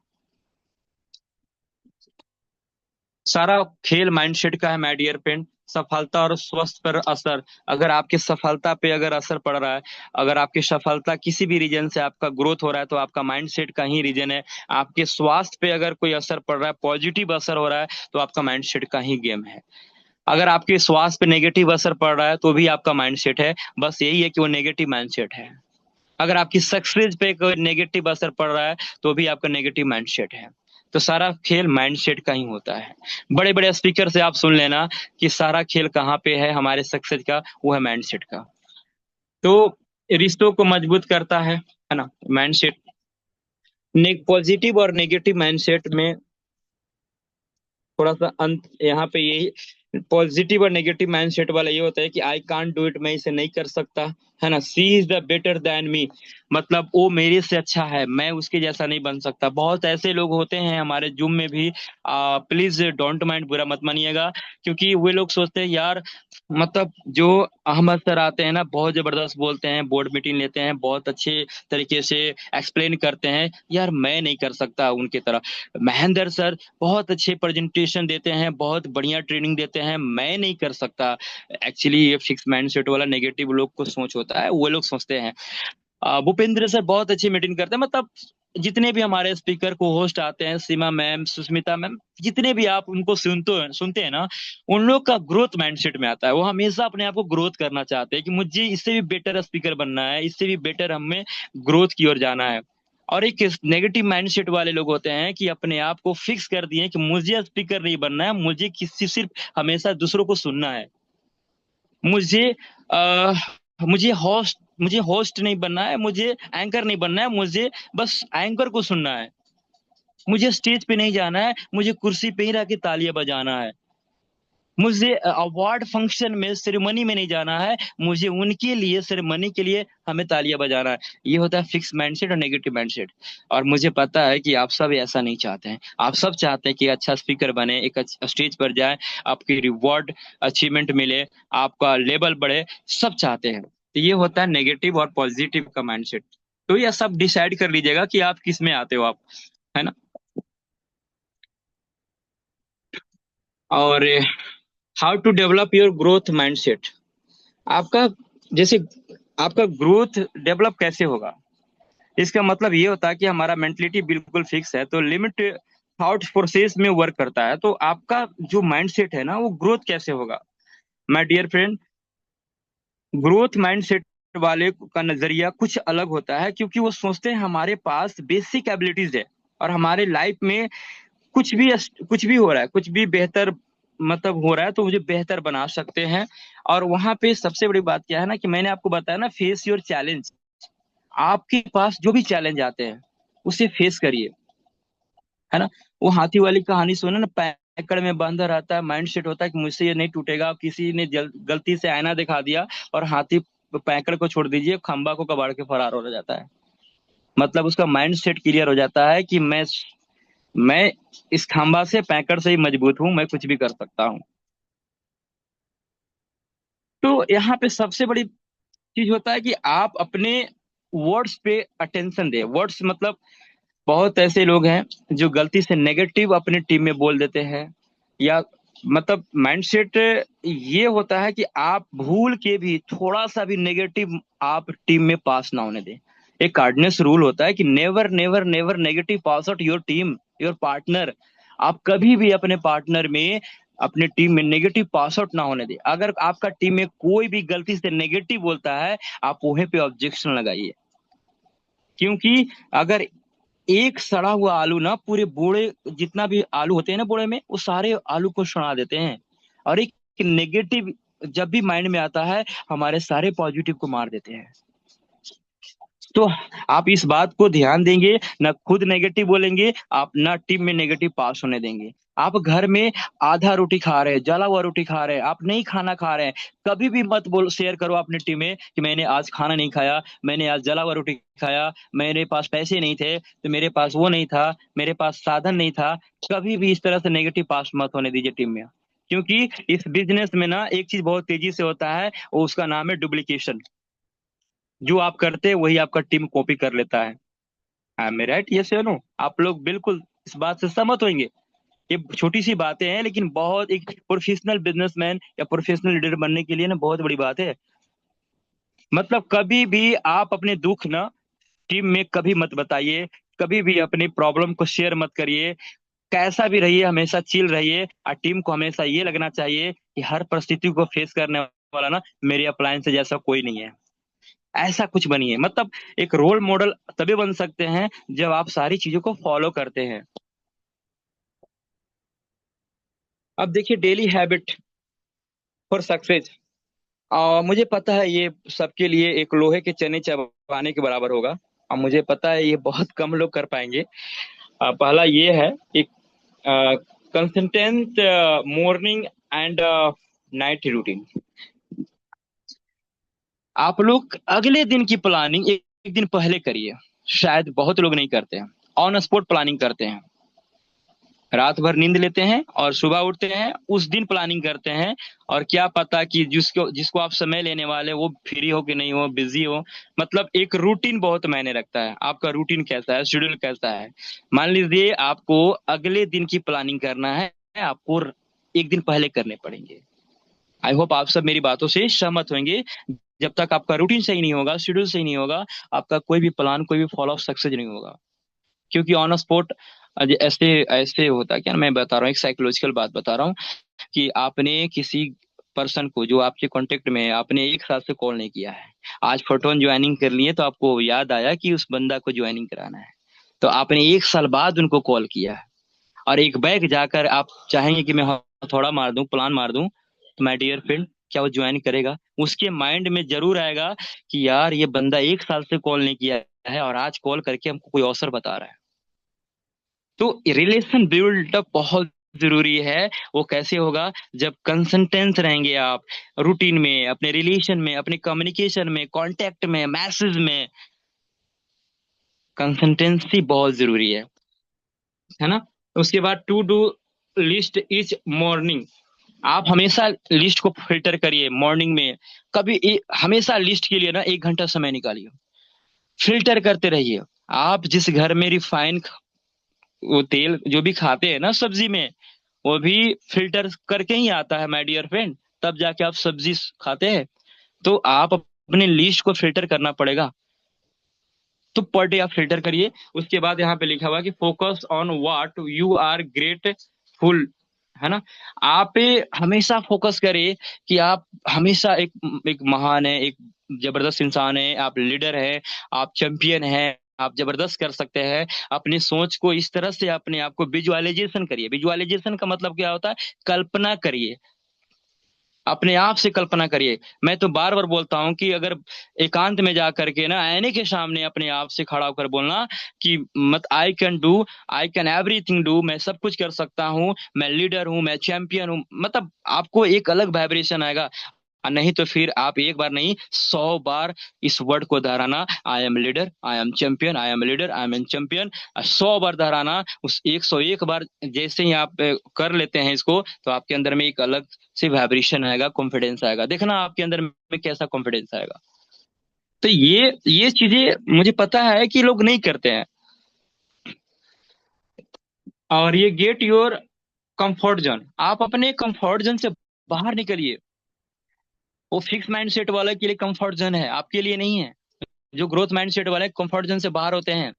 सारा खेल माइंडसेट का है माय डियर फ्रेंड। सफलता और स्वस्थ पर असर, अगर आपकी सफलता पे अगर असर पड़ रहा है, अगर आपकी सफलता किसी भी रीजन से आपका ग्रोथ हो रहा है तो आपका माइंडसेट का ही रीजन है। आपके स्वास्थ्य पे अगर कोई असर पड़ रहा है, पॉजिटिव असर हो रहा है, तो आपका माइंडसेट का ही गेम है। अगर आपके स्वास्थ्य पे नेगेटिव असर पड़ रहा है तो भी आपका माइंडसेट है, बस यही है कि वो नेगेटिव माइंडसेट है। अगर आपकी सक्सेस पे कोई नेगेटिव असर पड़ रहा है तो भी आपका नेगेटिव माइंडसेट है। तो सारा खेल माइंडसेट का ही होता है। बड़े बड़े स्पीकर से आप सुन लेना कि सारा खेल कहाँ पे है हमारे सक्सेस का, वो है माइंडसेट का। तो रिश्तों को मजबूत करता है ना माइंडसेट। पॉजिटिव और नेगेटिव माइंडसेट में थोड़ा सा अंत यहाँ पे यही, पॉजिटिव और नेगेटिव माइंडसेट वाला ये होता है कि आई कांट डू इट, मैं इसे नहीं कर सकता, है ना। She is the better than me, मतलब वो मेरे से अच्छा है, मैं उसके जैसा नहीं बन सकता। बहुत ऐसे लोग होते हैं हमारे जूम में भी, प्लीज डोंट माइंड, बुरा मत मानिएगा, क्योंकि वे लोग सोचते हैं यार, मतलब जो अहमद सर आते हैं ना, बहुत जबरदस्त बोलते हैं, बोर्ड मीटिंग लेते हैं, बहुत अच्छे तरीके से एक्सप्लेन करते हैं, यार मैं नहीं कर सकता उनके तरह। महेंद्र सर बहुत अच्छे प्रेजेंटेशन देते हैं, बहुत बढ़िया ट्रेनिंग देते हैं, मैं नहीं कर सकता। एक्चुअली ये फिक्स माइंडसेट वाला नेगेटिव लोग को सोच होता है, वो लोग सोचते हैं। भूपेंद्र सर बहुत अच्छी मीटिंग करते हैं, मतलब जितने भी हमारे स्पीकर को होस्ट आते हैं, सीमा मैम, सुष्मिता मैम, जितने भी आप उनको सुनते हैं ना, उन लोग का ग्रोथ माइंडसेट में आता है। वो हमेशा अपने आप को ग्रोथ करना चाहते हैं कि मुझे इससे भी बेटर स्पीकर बनना है, इससे भी बेटर हमें ग्रोथ की ओर जाना है। और एक नेगेटिव माइंडसेट वाले लोग होते हैं कि अपने आप को फिक्स कर दिए कि मुझे स्पीकर नहीं बनना है, मुझे किसी सिर्फ हमेशा दूसरों को सुनना है, मुझे आ, मुझे होस्ट नहीं बनना है, मुझे एंकर नहीं बनना है, मुझे बस एंकर को सुनना है, मुझे स्टेज पे नहीं जाना है, मुझे कुर्सी पे ही रह के तालियां बजाना है, मुझे अवार्ड फंक्शन में सेरेमनी में नहीं जाना है, मुझे उनके लिए सेरेमनी के लिए हमें तालियां बजाना है। ये होता है फिक्स माइंडसेट और नेगेटिव माइंडसेट। और मुझे पता है कि आप सब ऐसा नहीं चाहते हैं, आप सब चाहते हैं कि अच्छा स्पीकर बने, एक स्टेज पर जाए, आपकी रिवॉर्ड अचीवमेंट मिले, आपका लेवल बढ़े, सब चाहते हैं। तो ये होता है नेगेटिव और पॉजिटिव का माइंडसेट। तो ये सब डिसाइड कर लीजिएगा कि आप किस में आते हो आप, है ना। और how to develop your growth mindset, आपका जैसे आपका ग्रोथ डेवलप कैसे होगा, इसका मतलब ये होता है कि हमारा मेंटलिटी बिल्कुल फिक्स है, तो लिमिट थॉट प्रोसेस में वर्क करता है। तो आपका जो माइंडसेट है ना, वो ग्रोथ कैसे होगा my dear friend. Growth mindset वाले का नजरिया कुछ अलग होता है, क्योंकि वो सोचते हैं हमारे पास बेसिक एबिलिटीज है और हमारे लाइफ में कुछ भी हो रहा है, कुछ भी बेहतर मतलब हो रहा है, तो मुझे बेहतर बना सकते हैं। और वहां पे सबसे बड़ी बात क्या है ना, कि मैंने आपको बताया ना, फेस योर चैलेंज। आपके पास जो भी चैलेंज आते हैं उसे फेस करिए, है ना। वो हाथी वाली कहानी सुने ना, पैकड़ में बंधा रहता है, माइंड सेट होता है कि मुझसे ये नहीं टूटेगा, किसी ने गलती से आईना दिखा दिया और हाथी पैकड़ को छोड़ दीजिए, खंबा को कबाड़ के फरार हो जाता है। मतलब उसका माइंड सेट क्लियर हो जाता है कि मैं इस खंबा से, पैकड़ से ही मजबूत हूं, मैं कुछ भी कर सकता हूँ। तो यहाँ पे सबसे बड़ी चीज होता है कि आप अपने वर्ड्स पे अटेंशन दें। वर्ड्स मतलब बहुत ऐसे लोग हैं जो गलती से नेगेटिव अपनी टीम में बोल देते हैं, या मतलब माइंडसेट ये होता है कि आप भूल के भी थोड़ा सा भी नेगेटिव आप टीम में पास ना होने दें। एक कार्डनेस रूल होता है कि never never never negative pass out your team, your partner. आप कभी भी अपने पार्टनर में, अपने टीम में नेगेटिव पास आउट ना होने दें। अगर आपका टीम में कोई भी गलती से नेगेटिव बोलता है, आप वहीं पे ऑब्जेक्शन लगाइए। क्योंकि अगर एक सड़ा हुआ आलू ना पूरे बोड़े, जितना भी आलू होते हैं ना बोड़े में, वो सारे आलू को सड़ा देते हैं। और एक नेगेटिव जब भी माइंड में आता है, हमारे सारे पॉजिटिव को मार देते हैं। तो आप इस बात को ध्यान देंगे, ना खुद नेगेटिव बोलेंगे आप, ना टीम में नेगेटिव पास होने देंगे। आप घर में आधा रोटी खा रहे हैं, जला हुआ रोटी खा रहे हैं, आप नहीं खाना खा रहे हैं, कभी भी मत बोल शेयर करो अपनी टीम में कि मैंने आज खाना नहीं खाया, मैंने आज जला हुआ रोटी खाया, मेरे पास पैसे नहीं थे तो मेरे पास वो नहीं था, मेरे पास साधन नहीं था। कभी भी इस तरह से नेगेटिव पास मत होने दीजिए टीम में। क्योंकि इस बिजनेस में ना एक चीज बहुत तेजी से होता है, वो उसका नाम है डुप्लीकेशन। जो आप करते हैं वही आपका टीम कॉपी कर लेता है। आई एम राइट, यस या नो? आप लोग बिल्कुल इस बात से सहमत होंगे। ये छोटी सी बातें हैं, लेकिन बहुत एक प्रोफेशनल बिजनेसमैन या प्रोफेशनल लीडर बनने के लिए ना बहुत बड़ी बात है। मतलब कभी भी आप अपने दुख ना टीम में कभी मत बताइए, कभी भी अपनी प्रॉब्लम को शेयर मत करिए। कैसा भी रहिए, हमेशा चिल रहिए, और टीम को हमेशा ये लगना चाहिए कि हर परिस्थिति को फेस करने वाला ना मेरे अप्लायंस जैसा कोई नहीं है। ऐसा कुछ बनिए, मतलब एक रोल मॉडल तभी बन सकते हैं जब आप सारी चीजों को फॉलो करते हैं। अब देखिए, डेली हैबिट फॉर सक्सेस। मुझे पता है ये सबके लिए एक लोहे के चने चबाने के बराबर होगा, और मुझे पता है ये बहुत कम लोग कर पाएंगे। पहला ये है, एक consistent morning and night routine. आप लोग अगले दिन की प्लानिंग एक दिन पहले करिए। शायद बहुत लोग नहीं करते हैं, ऑन स्पॉट प्लानिंग करते हैं। रात भर नींद लेते हैं और सुबह उठते हैं, उस दिन प्लानिंग करते हैं। और क्या पता कि जिसको जिसको आप समय लेने वाले वो फ्री हो कि नहीं हो, बिजी हो। मतलब एक रूटीन बहुत मायने रखता है। आपका रूटीन कैसा है, शेड्यूल कैसा है। मान लीजिए आपको अगले दिन की प्लानिंग करना है, आपको एक दिन पहले करने पड़ेंगे। आई होप आप सब मेरी बातों से सहमत होंगे। जब तक आपका रूटीन सही नहीं होगा, शेड्यूल सही नहीं होगा, आपका कोई भी प्लान, कोई भी फॉलो सक्सेस नहीं होगा। क्योंकि ऑन स्पॉट ऐसे ऐसे होता है, क्या मैं बता रहा हूँ, एक साइकोलॉजिकल बात बता रहा हूँ, कि आपने किसी पर्सन को जो आपके कांटेक्ट में है, आपने एक साल से कॉल नहीं किया है, आज फोटोन ज्वाइनिंग कर लिए तो आपको याद आया कि उस बंदा को ज्वाइनिंग कराना है, तो आपने एक साल बाद उनको कॉल किया है। और एक बैग जाकर आप चाहेंगे कि मैं थोड़ा मार दूं, प्लान मार दूं, तो माय डियर फ्रेंड, क्या वो ज्वाइन करेगा? उसके माइंड में जरूर आएगा कि यार ये बंदा एक साल से कॉल नहीं किया है और आज कॉल करके हमको कोई अवसर बता रहा है। तो रिलेशन बिल्डअप बहुत जरूरी है। वो कैसे होगा? जब कंसिस्टेंट रहेंगे आप, रूटीन में, अपने रिलेशन में, अपने कम्युनिकेशन में, कांटेक्ट में, मैसेज में। कंसिस्टेंसी बहुत जरूरी है ना। उसके बाद to do list each morning. आप हमेशा लिस्ट को फिल्टर करिए मॉर्निंग में। हमेशा लिस्ट के लिए ना 1 घंटा समय निकालिए, फिल्टर करते रहिए। आप जिस घर में रिफाइन, वो तेल जो भी खाते हैं ना सब्जी में, वो भी फिल्टर करके ही आता है माय डियर फ्रेंड, तब जाके आप सब्जी खाते हैं। तो आप अपने लिस्ट को फिल्टर करना पड़ेगा। तो पर डे आप फिल्टर करिए। उसके बाद यहाँ पे लिखा हुआ है कि focus on what you are grateful, है ना। आप हमेशा फोकस करिए कि आप हमेशा एक महान है, एक जबरदस्त इंसान है, आप लीडर है, आप चैंपियन है, आप जबरदस्त कर सकते हैं। अपनी सोच को इस तरह से अपने आप को विजुअलाइजेशन करिए। विजुअलाइजेशन का मतलब क्या होता है? कल्पना करिए, अपने आप से कल्पना करिए। मैं तो बार बार बोलता हूं कि अगर एकांत में जा करके ना आईने के सामने अपने आप से खड़ा होकर बोलना कि मत आई कैन एवरीथिंग डू, मैं सब कुछ कर सकता हूँ, मैं लीडर हूँ, मैं चैंपियन हूँ, मतलब आपको एक अलग वाइब्रेशन आएगा। और नहीं तो फिर आप एक बार नहीं 100 बार इस वर्ड को दोहराना, I am leader, I am champion, I am leader, I am champion. 100 बार दोहराना। उस 101 बार जैसे ही आप कर लेते हैं इसको, तो आपके अंदर में एक अलग से वाइब्रेशन आएगा, कॉन्फिडेंस आएगा। देखना आपके अंदर में कैसा कॉन्फिडेंस आएगा। तो ये चीजें मुझे पता है कि लोग नहीं करते हैं। और ये गेट योर कंफर्ट जोन, आप अपने कंफर्ट जोन से बाहर निकलिए। वो फिक्स माइंडसेट वाले के लिए कंफर्ट जोन है, आपके लिए नहीं है। जो ग्रोथ माइंडसेट वाले कंफर्ट जोन से बाहर होते हैं।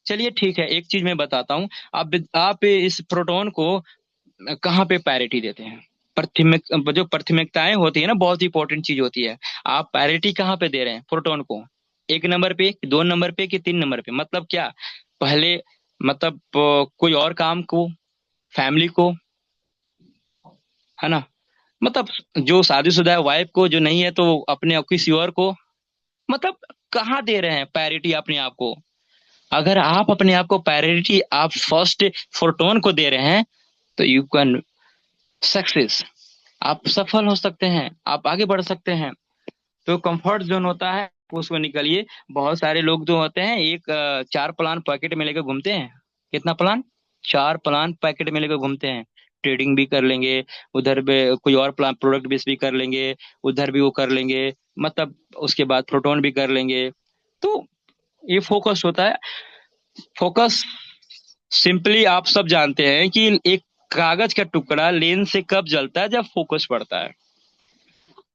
चलिए ठीक है, एक चीज मैं बताता हूँ। आप इस प्रोटोन को कहाँ पे पैरिटी देते हैं? प्राथमिक, जो प्राथमिकताएं होती है ना, बहुत इंपॉर्टेंट चीज होती है। आप पैरिटी कहाँ पे दे रहे हैं प्रोटोन को? 1 नंबर पे, 2 नंबर पे, कि 3 नंबर पे? मतलब क्या? पहले मतलब कोई और काम को, फैमिली को, है ना। मतलब जो शादीशुदा है वाइफ को, जो नहीं है तो अपने किसी और को। मतलब कहाँ दे रहे हैं पैरिटी अपने आप को? अगर आप अपने आप को प्रायोरिटी आप फर्स्ट फोटोन को दे रहे हैं, तो यू कैन सक्सेस, आप सफल हो सकते हैं, आप आगे बढ़ सकते हैं। तो कंफर्ट जोन होता है, उसको निकलिए। बहुत सारे लोग जो होते हैं, एक 4 प्लान पैकेट में लेकर घूमते हैं। कितना प्लान? 4 प्लान पैकेट में लेकर घूमते हैं। ट्रेडिंग भी कर लेंगे, उधर भी कोई और प्लान प्रोडक्ट बेस भी कर लेंगे, उधर भी वो कर लेंगे, मतलब उसके बाद प्रोटोन भी कर लेंगे। तो ये फोकस होता है। फोकस सिंपली आप सब जानते हैं कि एक कागज का टुकड़ा लेंस से कब जलता है? जब फोकस पड़ता है।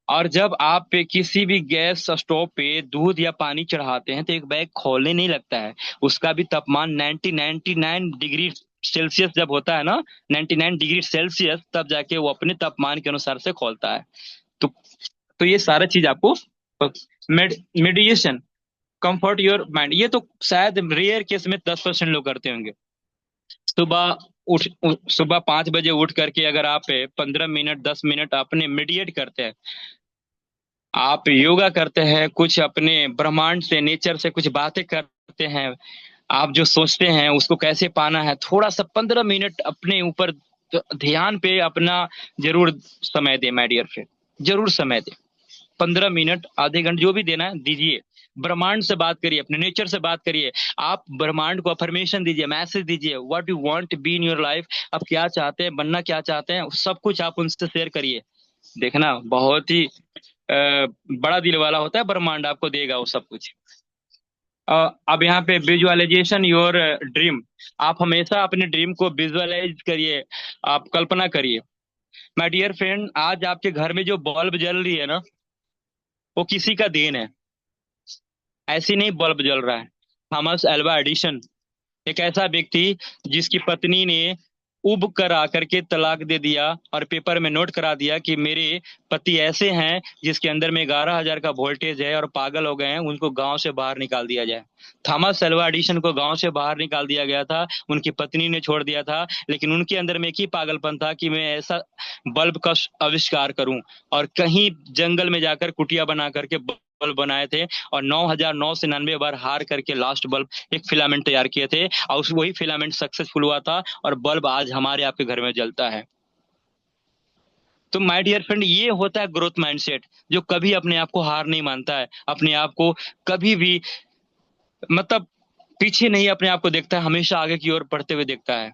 और जब आप पे किसी भी गैस स्टोव पे दूध या पानी चढ़ाते हैं, तो एक बैग खोलने नहीं लगता है। उसका भी तापमान 99 डिग्री सेल्सियस जब होता है ना, 99 डिग्री सेल्सियस, तब जाके वो अपने तापमान के अनुसार से खोलता है। तो तो ये सारा चीज आपको मेडिएशन, कंफर्ट योर माइंड, ये तो शायद रेयर केस में 10% लोग करते होंगे। सुबह सुबह 5 बजे उठ करके अगर आप 15 मिनट 10 मिनट अपने मेडिएट करते हैं, आप योगा करते हैं, कुछ अपने ब्रह्मांड से, नेचर से कुछ बातें करते हैं, आप जो सोचते हैं उसको कैसे पाना है, थोड़ा सा 15 मिनट अपने ऊपर ध्यान पे अपना जरूर समय दे माय डियर फ्रेंड, जरूर समय दे। 15 मिनट, आधे घंटे, जो भी देना है दीजिए। ब्रह्मांड से बात करिए, अपने नेचर से बात करिए। आप ब्रह्मांड को अफर्मेशन दीजिए, मैसेज दीजिए, what you want be in your life, आप क्या चाहते हैं, बनना क्या चाहते हैं, सब कुछ आप उनसे शेयर करिए। देखना बहुत ही बड़ा दिल वाला होता है ब्रह्मांड, आपको देगा वो सब कुछ। अब यहाँ पे विजुअलाइजेशन योर ड्रीम, आप हमेशा अपने ड्रीम को विजुअलाइज करिए, आप कल्पना करिए। माय डियर फ्रेंड, आज आपके घर में जो बल्ब जल रही है ना, वो किसी का देन है। ऐसे नहीं बल्ब जल रहा है। थॉमस एल्वा एडिशन, एक ऐसा व्यक्ति जिसकी पत्नी ने उब कर आकर के तलाक दे दिया और पेपर में नोट करा दिया कि मेरे पति ऐसे हैं जिसके अंदर में 11,000 का वोल्टेज है और पागल हो गए हैं, उनको गांव से बाहर निकाल दिया जाए। थॉमस एल्वा एडिशन को गांव से बाहर निकाल दिया गया था, उनकी पत्नी ने छोड़ दिया था, लेकिन उनके अंदर में एक ही पागलपन था कि मैं ऐसा बल्ब का आविष्कार करूं। और कहीं जंगल में जाकर कुटिया बना करके बल्ब बनाए थे, और 9,999 बार हार करके लास्ट बल्ब एक फिलामेंट तैयार किए थे, और वही फिलामेंट सक्सेसफुल हुआ था, और बल्ब आज हमारे आपके घर में जलता है। तो माय डियर फ्रेंड, ये होता है ग्रोथ माइंडसेट, जो कभी अपने आप को हार नहीं मानता है, अपने आप को कभी भी मतलब पीछे नहीं अपने आप को देखता है, हमेशा आगे की ओर बढ़ते हुए देखता है।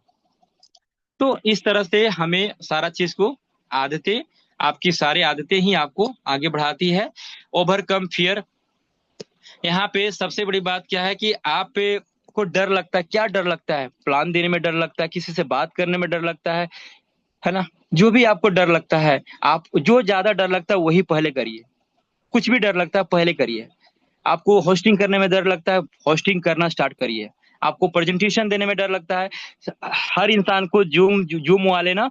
तो इस तरह से हमें सारा चीज को, आदतें, आपकी सारी आदतें ही आपको आगे बढ़ाती है। ओवरकम फियर, यहाँ पे सबसे बड़ी बात क्या है कि आप को डर लगता है। क्या डर लगता है? प्लान देने में डर लगता है, किसी से बात करने में डर लगता है ना। जो भी आपको डर लगता है, आप जो ज्यादा डर लगता है वही पहले करिए। कुछ भी डर लगता है पहले करिए। आपको होस्टिंग करने में डर लगता है, होस्टिंग करना स्टार्ट करिए। आपको प्रेजेंटेशन देने में डर लगता है, हर इंसान को जूम जूम वाले ना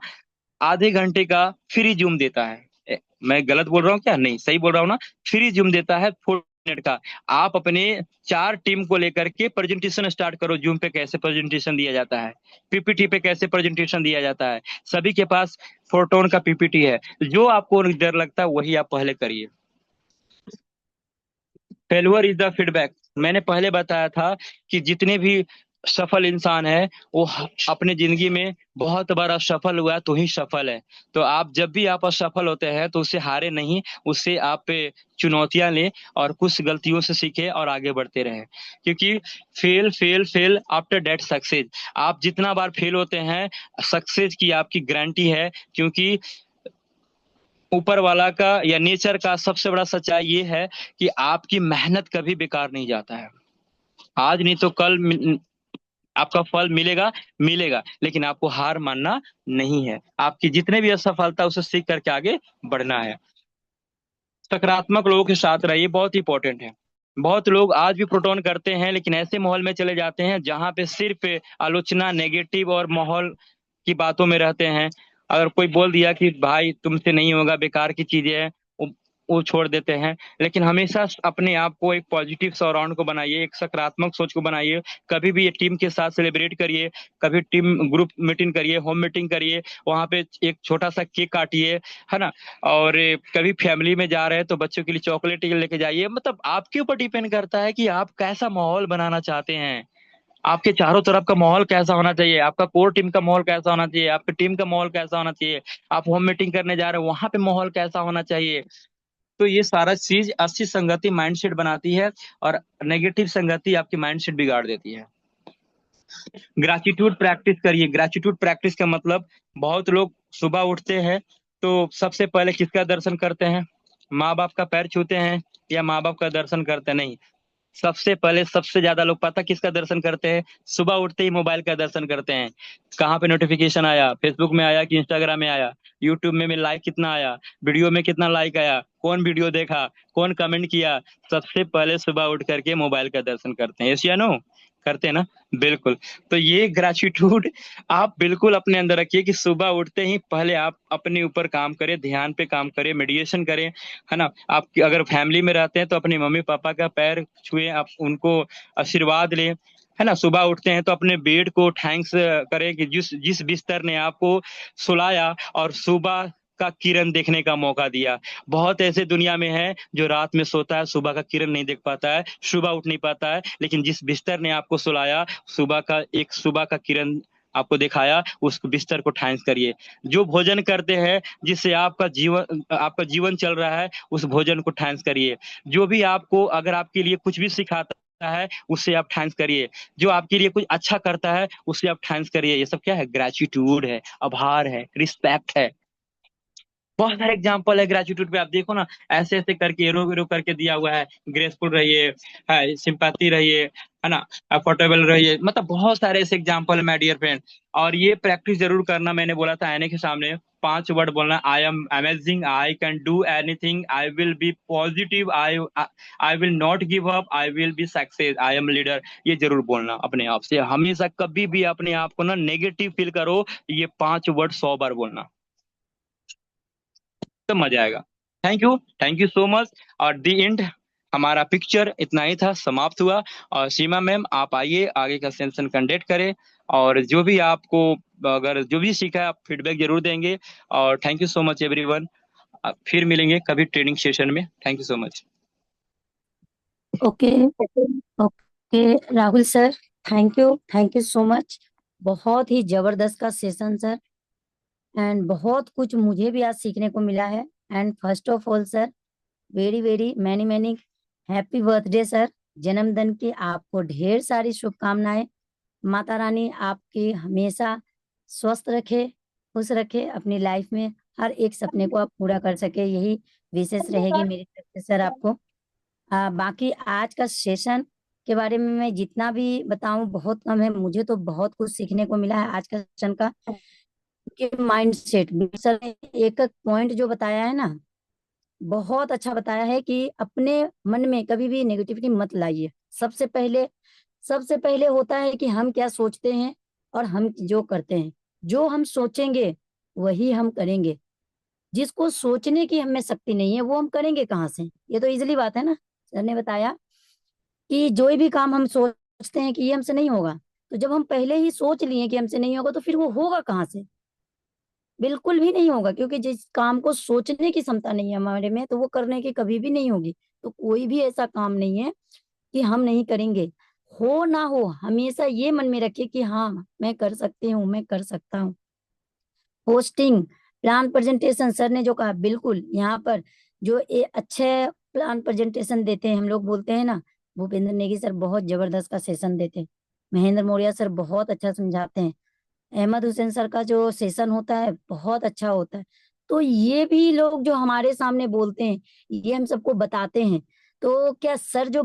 आधे घंटे का फ्री जूम देता है। मैं गलत बोल रहा हूँ क्या? नहीं, सही बोल रहा हूँ ना? फ्री जूम देता है 4 मिनट का। आप अपने 4 टीम को लेकर के प्रेजेंटेशन स्टार्ट करो, जूम पे कैसे प्रेजेंटेशन दिया जाता है, पीपीटी पे कैसे प्रेजेंटेशन दिया जाता है। सभी के पास फोरटोन का पीपीटी है। जो आपको डर लगता है वही आप पहले करिए। Failure is the feedback. मैंने पहले बताया था कि जितने भी सफल इंसान है वो अपने जिंदगी में बहुत बार असफल हुआ तो ही सफल है। तो आप जब भी आप असफल होते हैं तो उससे हारे नहीं, उससे आप पे चुनौतियां लें और कुछ गलतियों से सीखे और आगे बढ़ते रहें। क्योंकि fail fail fail after that success. आप जितना बार फेल होते हैं, सक्सेस की आपकी गारंटी है। क्योंकि ऊपर वाला का या नेचर का सबसे बड़ा सच्चाई ये है कि आपकी मेहनत कभी बेकार नहीं जाता है। आज नहीं तो कल आपका फल मिलेगा, मिलेगा। लेकिन आपको हार मानना नहीं है। आपकी जितने भी असफलता उसे सीख करके आगे बढ़ना है। सकारात्मक लोगों के साथ रहिए, बहुत इंपॉर्टेंट है। बहुत लोग आज भी प्रोटोन करते हैं लेकिन ऐसे माहौल में चले जाते हैं जहां पे सिर्फ आलोचना, नेगेटिव और माहौल की बातों में रहते हैं। अगर कोई बोल दिया कि भाई तुमसे नहीं होगा, बेकार की चीजें हैं, वो वो छोड़ देते हैं। लेकिन हमेशा अपने आप को एक पॉजिटिव सराउंड को बनाइए, एक सकारात्मक सोच को बनाइए। कभी भी ये टीम के साथ सेलिब्रेट करिए, कभी टीम ग्रुप मीटिंग करिए, होम मीटिंग करिए, वहां पे एक छोटा सा केक काटिए, है ना। और कभी फैमिली में जा रहे हैं तो बच्चों के लिए चॉकलेट लेके जाइए। मतलब आपके ऊपर डिपेंड करता है कि आप कैसा माहौल बनाना चाहते हैं। आपके चारों तरफ का माहौल कैसा होना चाहिए, आपका कोर टीम का माहौल कैसा होना चाहिए, आपकी टीम का माहौल कैसा होना चाहिए। आप होम मीटिंग करने जा रहे हो वहां पे माहौल कैसा होना चाहिए। तो ये सारा चीज अच्छी संगति माइंडसेट बनाती है और नेगेटिव संगति आपकी माइंडसेट बिगाड़ देती है। ग्रेटिट्यूड प्रैक्टिस करिए। ग्रेटिट्यूड प्रैक्टिस का मतलब, बहुत लोग सुबह उठते हैं तो सबसे पहले किसका दर्शन करते हैं? माँ बाप का पैर छूते हैं या माँ बाप का दर्शन करते हैं? नहीं, सबसे पहले सबसे ज्यादा लोग पता किसका दर्शन करते हैं? सुबह उठते ही मोबाइल का दर्शन करते हैं। कहाँ पे नोटिफिकेशन आया, फेसबुक में आया कि इंस्टाग्राम में आया, यूट्यूब में लाइक कितना आया, वीडियो में कितना लाइक आया, कौन वीडियो देखा, कौन कमेंट किया। सबसे पहले सुबह उठ करके मोबाइल का दर्शन करते हैं। यस या नो? करते हैं ना? बिल्कुल। तो ये ग्रेटिट्यूड आप बिल्कुल अपने अंदर रखिए कि सुबह उठते ही पहले आप अपने ऊपर काम करें, ध्यान पे काम करें, मेडिटेशन करें, है ना। आप अगर फैमिली में रहते हैं तो अपने मम्मी पापा का पैर छुए, आप उनको आशीर्वाद लें, है ना। सुबह उठते हैं तो अपने बेड को थैंक्स करें कि जिस जिस बिस्तर ने आपको सुलाया और सुबह का किरण देखने का मौका दिया। बहुत ऐसे दुनिया में है जो रात में सोता है, सुबह का किरण नहीं देख पाता है, सुबह उठ नहीं पाता है। लेकिन जिस बिस्तर ने आपको सुलाया, सुबह का किरण आपको दिखाया, उस बिस्तर को थैंक्स करिए। जो भोजन करते हैं, जिससे आपका जीवन चल रहा है, उस भोजन को थैंक्स करिए। जो भी आपको अगर आपके लिए कुछ भी सिखाता है उससे आप थैंक्स करिए। जो आपके लिए कुछ अच्छा करता है उससे आप थैंक्स करिए। ये सब क्या है? ग्रेटिट्यूड है, आभार है, रिस्पेक्ट है। बहुत सारे एग्जाम्पल है ग्रेटिट्यूड पे, आप देखो ना, ऐसे ऐसे करके एरो एरो करके दिया हुआ है। ग्रेसफुल रहिए, है सिंपैथी रहिए, है ना, अफोर्डेबल रहिए। मतलब बहुत सारे ऐसे एग्जाम्पल है माय डियर फ्रेंड। और ये प्रैक्टिस जरूर करना। मैंने बोला था आईने के सामने 5 वर्ड बोलना: I am amazing, I can do anything, I will be positive, I I will not give up, I will be success, I am leader. ये जरूर बोलना अपने आप से। हमेशा कभी भी अपने आप को ना नेगेटिव फील करो, ये 5 वर्ड 100 बार बोलना, तो मजा आएगा। Thank you so much. और दी एंड, हमारा पिक्चर इतना ही था, समाप्त हुआ। और सीमा मैम आप आइए, आगे का सेशन कंडक्ट करें। और जो भी आपको, अगर जो भी सीखा है आप फीडबैक जरूर देंगे। और thank you so much everyone. फिर मिलेंगे कभी ट्रेनिंग सेशन में। Thank you so much. Okay. Okay Rahul sir, thank you so much. बहुत ही जबरदस्त का सेशन सर, एंड बहुत कुछ मुझे भी आज सीखने को मिला है। And first of all sir, very very many many happy birthday sir. जन्मदिन की आपको ढेर सारी शुभकामनाएं। माता रानी आपकी हमेशा स्वस्थ रखे, खुश रखे, अपनी लाइफ में हर एक सपने को आप पूरा कर सके, यही विशेष रहेगी मेरी तरफ से सर आपको। बाकी आज का सेशन के बारे में मैं जितना भी बताऊं बहुत कम है। मुझे तो बहुत कुछ सीखने को मिला है आज का सेशन का, कि माइंड सेट सर ने एक एक पॉइंट जो बताया है ना, बहुत अच्छा बताया है कि अपने मन में कभी भी नेगेटिविटी मत लाइए। सबसे पहले होता है कि हम क्या सोचते हैं और हम जो करते हैं। जो हम सोचेंगे वही हम करेंगे। जिसको सोचने की हमें शक्ति नहीं है वो हम करेंगे कहाँ से? ये तो इजीली बात है ना। सर ने बताया कि जो भी काम हम सोचते हैं कि ये हमसे नहीं होगा, तो जब हम पहले ही सोच लिए कि हमसे नहीं होगा तो फिर वो होगा कहाँ से? बिल्कुल भी नहीं होगा, क्योंकि जिस काम को सोचने की क्षमता नहीं है हमारे में तो वो करने की कभी भी नहीं होगी। तो कोई भी ऐसा काम नहीं है कि हम नहीं करेंगे। हो ना हो हमेशा ये मन में रखिए कि हाँ मैं कर सकती हूँ, मैं कर सकता हूँ। पोस्टिंग, प्लान प्रेजेंटेशन, सर ने जो कहा बिल्कुल यहाँ पर जो अच्छे प्लान प्रेजेंटेशन देते हैं, हम लोग बोलते हैं ना, भूपेंद्र नेगी सर बहुत जबरदस्त का सेशन देते हैं। महेंद्र मौर्य सर बहुत अच्छा समझाते हैं। अहमद हुसैन सर का जो सेशन होता है बहुत अच्छा होता है। तो ये भी लोग जो हमारे सामने बोलते हैं, ये हम सबको बताते हैं। तो क्या सर जो